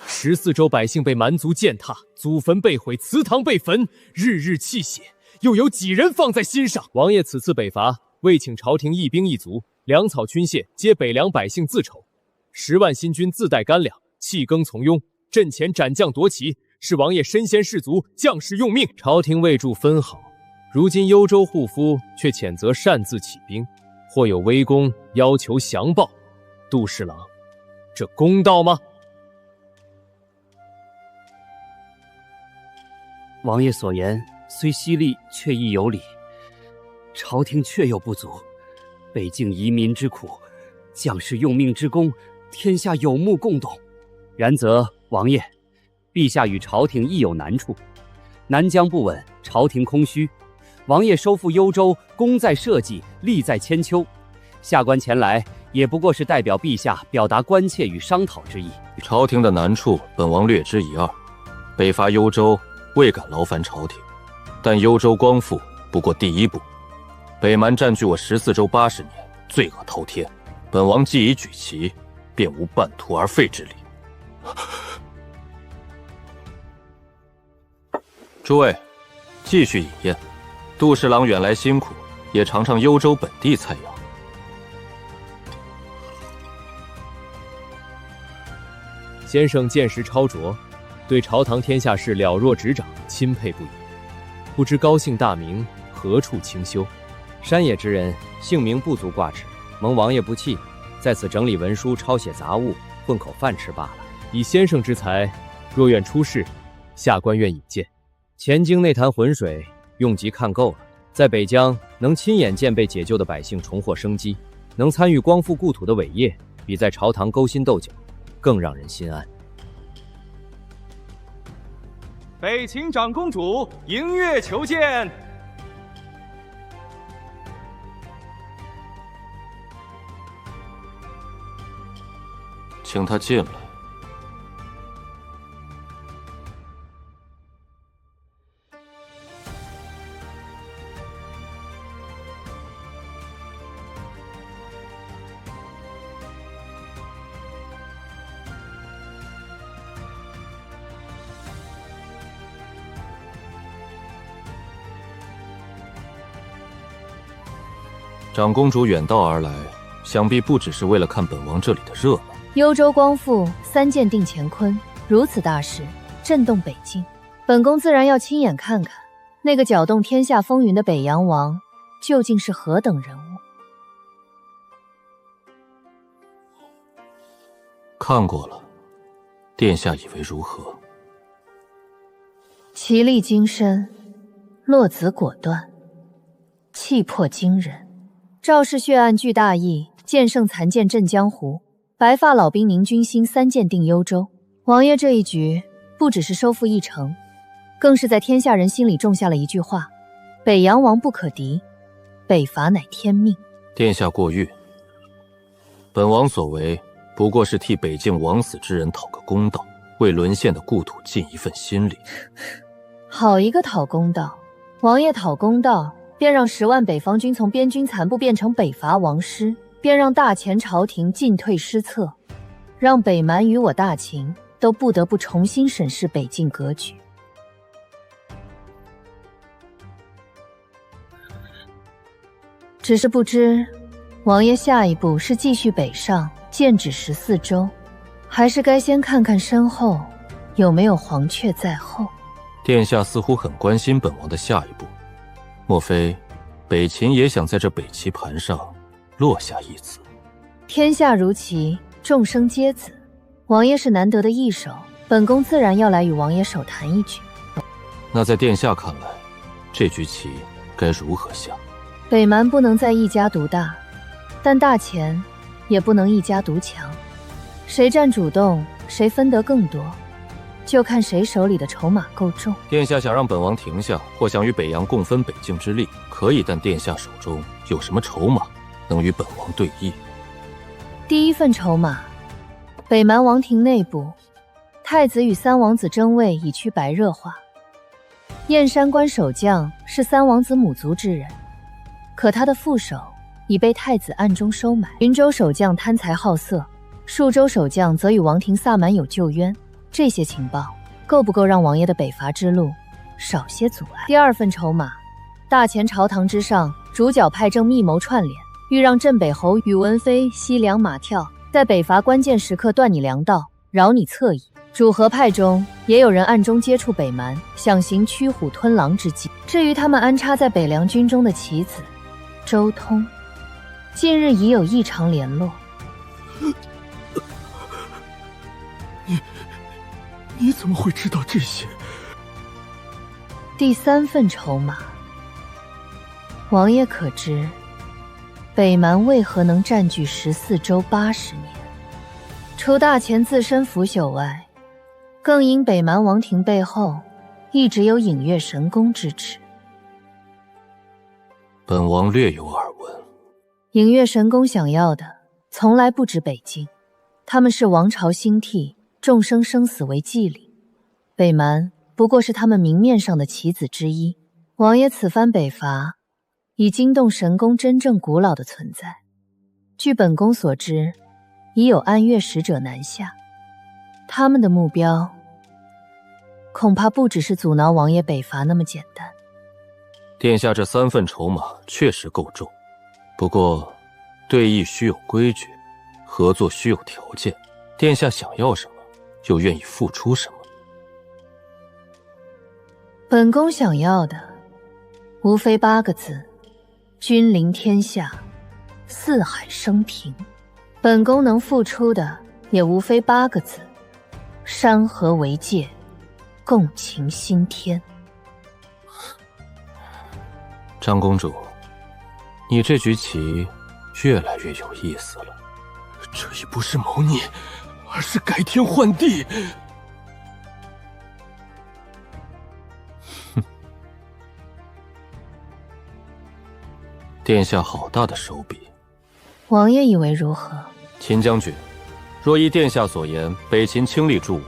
14州百姓被蛮族践踏，祖坟被毁，祠堂被焚，日日泣血，又有几人放在心上？王爷此次北伐，为请朝廷一兵一卒，粮草军械皆北凉百姓自筹，10万新军自带干粮，弃耕从庸，阵前斩将夺旗，是王爷身先士卒，将士用命。朝廷未助分毫，如今幽州护夫却谴责擅自起兵，或有微功，要求降报。杜侍郎，这公道吗？王爷所言虽犀利，却亦有理。朝廷确有不足，北境移民之苦，将士用命之功，天下有目共睹。然则王爷，陛下与朝廷亦有难处。南疆不稳，朝廷空虚，王爷收复幽州，功在社稷，利在千秋。下官前来，也不过是代表陛下表达关切与商讨之意。朝廷的难处，本王略知一二。北伐幽州，未敢劳烦朝廷，但幽州光复不过第一步。北蛮占据我14州80年，罪恶滔天。本王既已举旗，便无半途而废之理。诸位，继续饮宴。杜侍郎远来辛苦，也尝尝幽州本地菜肴。先生见识超卓，对朝堂天下事了若指掌，钦佩不已。不知高姓大名，何处清修？山野之人，姓名不足挂齿，蒙王爷不弃，在此整理文书，抄写杂物，混口饭吃罢了。以先生之才，若愿出仕，下官愿引荐。前京那潭浑水，用极看够了。在北疆，能亲眼见被解救的百姓重获生机，能参与光复故土的伟业，比在朝堂勾心斗角更让人心安。北秦长公主迎月求见。请他进来。长公主远道而来，想必不只是为了看本王这里的热闹。幽州光复3剑定乾坤，如此大事震动北境，本宫自然要亲眼看看那个搅动天下风云的北洋王究竟是何等人物。看过了，殿下以为如何？奇力精深，落子果断，气魄惊人。赵氏血案具大义，剑圣残剑震江湖，白发老兵凝军心，3剑定幽州。王爷这一局不只是收复一城，更是在天下人心里种下了一句话：北洋王不可敌，北伐乃天命。殿下过誉，本王所为不过是替北境枉死之人讨个公道，为沦陷的故土尽一份心力。好一个讨公道！王爷讨公道，便让10万北方军从边军残部变成北伐王师，便让大前朝廷进退失策，让北蛮与我大秦都不得不重新审视北境格局。只是不知王爷下一步是继续北上剑指14州，还是该先看看身后有没有黄雀在后。殿下似乎很关心本王的下一步，莫非北秦也想在这北棋盘上落下一子？天下如棋，众生皆子。王爷是难得的一手，本宫自然要来与王爷手谈一局。那在殿下看来，这局棋该如何下？北蛮不能再一家独大，但大前也不能一家独强。谁占主动，谁分得更多，就看谁手里的筹码够重。殿下想让本王停下，或想与北洋共分北境之力，可以，但殿下手中有什么筹码能与本王对弈？第一份筹码，北蛮王庭内部，太子与3王子争位已趋白热化。燕山关守将是3王子母族之人，可他的副手已被太子暗中收买。云州守将贪财好色，数州守将则与王庭萨满有旧冤。这些情报够不够让王爷的北伐之路少些阻碍？第二份筹码，大前朝堂之上，主角派正密谋串联，欲让镇北侯宇文飞西凉马跳，在北伐关键时刻断你粮道，扰你侧翼。主和派中也有人暗中接触北蛮，想行驱虎吞狼之计。至于他们安插在北凉军中的棋子周通，近日已有异常联络。你怎么会知道这些？第三份筹码，王爷可知北蛮为何能占据14州80年？除大前自身腐朽外，更因北蛮王庭背后一直有隐月神功支持。本王略有耳闻。隐月神功想要的从来不止北境，他们是王朝兴替，众生生死为祭礼，北蛮不过是他们明面上的棋子之一。王爷此番北伐，已惊动神宫真正古老的存在。据本宫所知，已有暗月使者南下，他们的目标恐怕不只是阻挠王爷北伐那么简单。殿下这3份筹码确实够重，不过对弈需有规矩，合作需有条件。殿下想要什么，又愿意付出什么？本宫想要的无非8个字：君临天下，四海升平。本宫能付出的也无非8个字：山河为界，共擎新天。张公主，你这局棋越来越有意思了。这已不是谋逆，而是改天换地。殿下好大的手笔。王爷以为如何？秦将军，若依殿下所言，北秦倾力助我，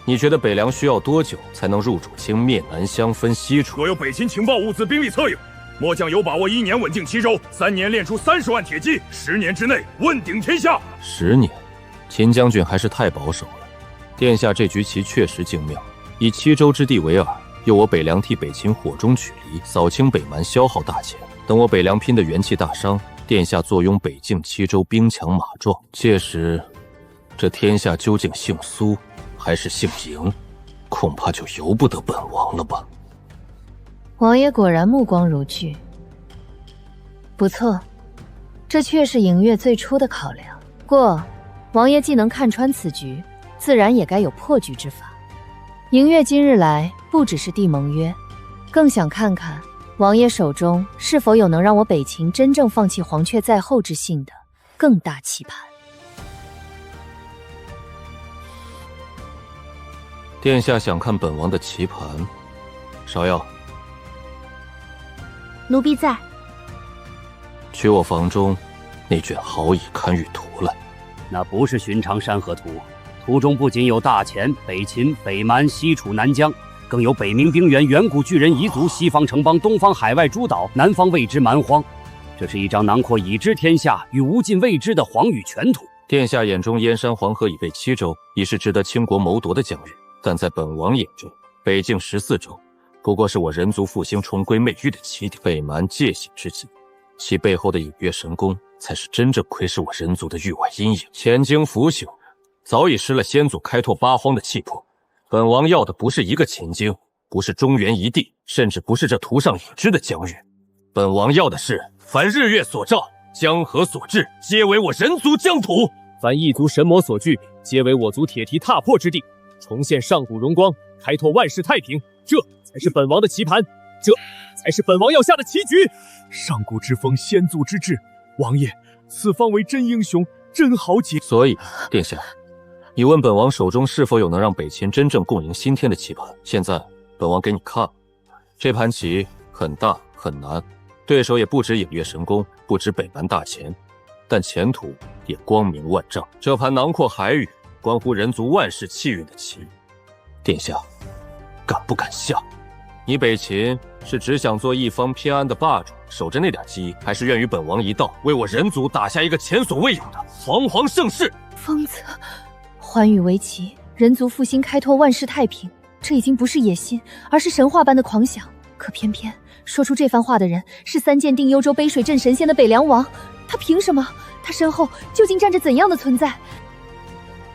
你觉得北凉需要多久才能入主清灭南相分西楚？若有北秦情报物资兵力策应，末将有把握1年稳境齐州，3年练出30万铁骑，10年之内问鼎天下。10年，秦将军还是太保守了。殿下这局棋确实精妙，以七州之地为饵，诱我北凉替北秦火中取栗，扫清北蛮，消耗大钱。等我北凉拼得元气大伤，殿下坐拥北境七州，兵强马壮。届时，这天下究竟姓苏还是姓嬴，恐怕就由不得本王了吧。王爷果然目光如炬，不错，这却是嬴月最初的考量。过，王爷既能看穿此局，自然也该有破局之法。嬴月今日来，不只是缔盟约，更想看看王爷手中是否有能让我北秦真正放弃黄雀在后之性的更大棋盘。殿下想看本王的棋盘，芍药，奴婢在。取我房中那卷好以堪舆图来。那不是寻常山河图，图中不仅有大钱、北秦、北蛮、西楚、南疆，更有北冥冰原、远古巨人彝族、西方城邦、东方海外诸岛、南方未知蛮荒。这是一张囊括已知天下与无尽未知的黄羽全图。殿下眼中燕山黄河以北7州已是值得倾国谋夺的疆域，但在本王眼中，北境14州不过是我人族复兴重归媚域的起点。北蛮界险之际，其背后的隐月神功才是真正窥视我人族的域外阴影。前经腐朽，早已失了先祖开拓八荒的气魄。本王要的不是一个秦京，不是中原一地，甚至不是这图上已知的疆域。本王要的是凡日月所照，江河所至，皆为我人族疆土；凡异族神魔所惧，皆为我族铁蹄踏破之地。重现上古荣光，开拓万世太平，这才是本王的棋盘，这才是本王要下的棋局。上古之风，先祖之志，王爷，此方为真英雄，真豪杰。所以，殿下，你问本王手中是否有能让北秦真正共赢新天的棋盘？现在，本王给你看，这盘棋很大很难，对手也不止隐月神功，不止北蛮大钱，但前途也光明万丈。这盘囊括海域，关乎人族万世气运的棋，殿下敢不敢下？你北秦是只想做一方偏安的霸主，守着那点基业，还是愿与本王一道，为我人族打下一个前所未有的煌煌盛世？疯子，寰宇为棋，人族复兴，开拓万世太平，这已经不是野心，而是神话般的狂想。可偏偏说出这番话的人是3剑定幽州杯水镇神仙的北凉王，他凭什么？他身后究竟站着怎样的存在？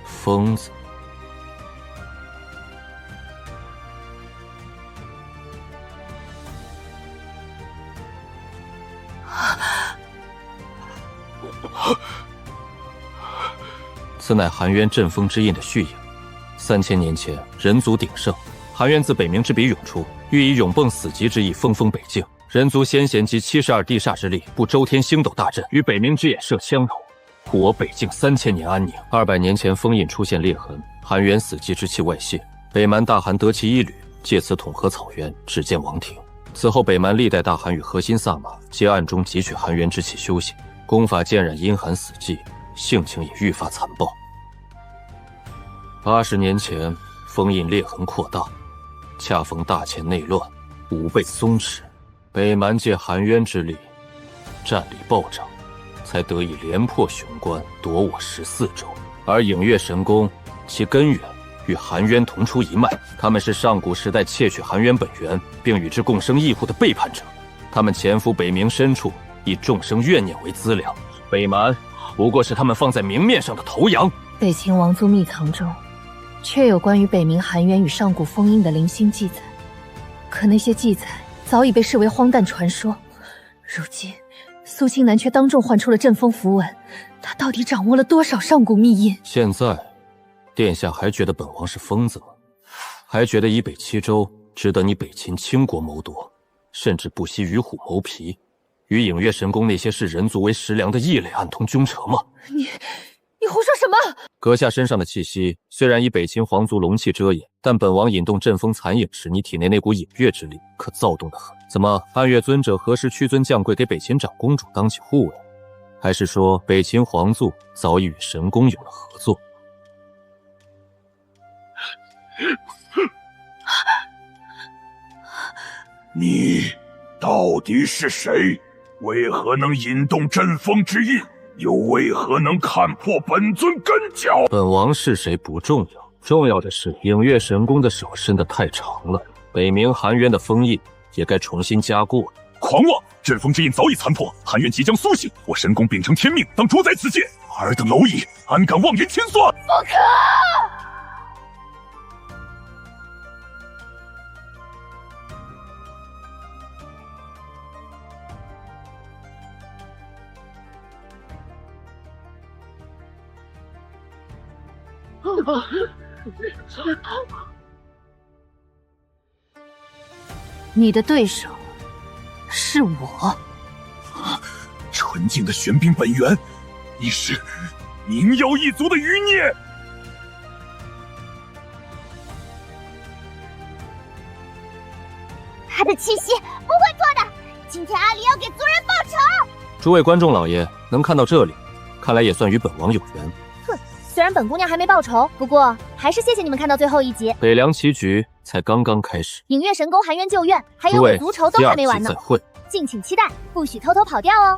疯子。此乃含冤阵风之印的续影。3000年前，人族鼎盛，含冤自北冥之笔涌出，欲以永迸死极之意封封北境。人族先贤集72地煞之力，布周天星斗大阵，与北冥之眼设相柔，护我北境3000年安宁。200年前，封印出现裂痕，含冤死寂之气外泄，北蛮大汗得其一旅，借此统合草原，只见王庭。此后，北蛮历代大汗与核心萨满皆暗中汲取含冤之气修行，功法渐染阴寒死寂，性情也愈发残暴。80年前，封印裂痕扩大，恰逢大钱内乱，武备松弛，北蛮借含冤之力，战力暴涨，才得以连破雄关，夺我14州。而影月神功，其根源与含冤同出一脉，他们是上古时代窃取含冤本源，并与之共生异户的背叛者。他们潜伏北冥深处，以众生怨念为资粮，北蛮不过是他们放在明面上的头羊。北秦王族秘藏中，确有关于北冥含冤与上古封印的零星记载，可那些记载早已被视为荒诞传说。如今，苏青南却当众唤出了阵风符文，他到底掌握了多少上古秘印？现在，殿下还觉得本王是疯子吗？还觉得以北7州值得你北秦倾国谋夺，甚至不惜与虎谋皮，与影月神宫那些视人族为食粮的异类暗通君臣吗？你胡说什么？阁下身上的气息虽然以北秦皇族龙气遮掩，但本王引动阵风残影时，你体内那股影月之力可躁动得很。怎么，暗月尊者何时屈尊降贵给北秦长公主当起护卫？还是说北秦皇族早已与神宫有了合作？你到底是谁？为何能引动阵风之印？又为何能看破本尊根脚？本王是谁不重要，重要的是影月神宫的手伸得太长了，北冥寒渊的封印也该重新加固了。狂妄！阵风之印早已残破，寒渊即将苏醒，我神宫秉承天命，当主宰此界。尔等蝼蚁，安敢妄言千算！不可！你的对手是我。纯净的玄冰本源，你是宁妖一族的余孽。他的气息不会错的，今天阿离要给族人报仇。诸位观众老爷能看到这里，看来也算与本王有缘。哼，虽然本姑娘还没报仇，不过还是谢谢你们看到最后一集。北凉棋局才刚刚开始，影月神宫寒渊旧院还有我族仇都还没完呢，再会，敬请期待，不许偷偷跑掉哦。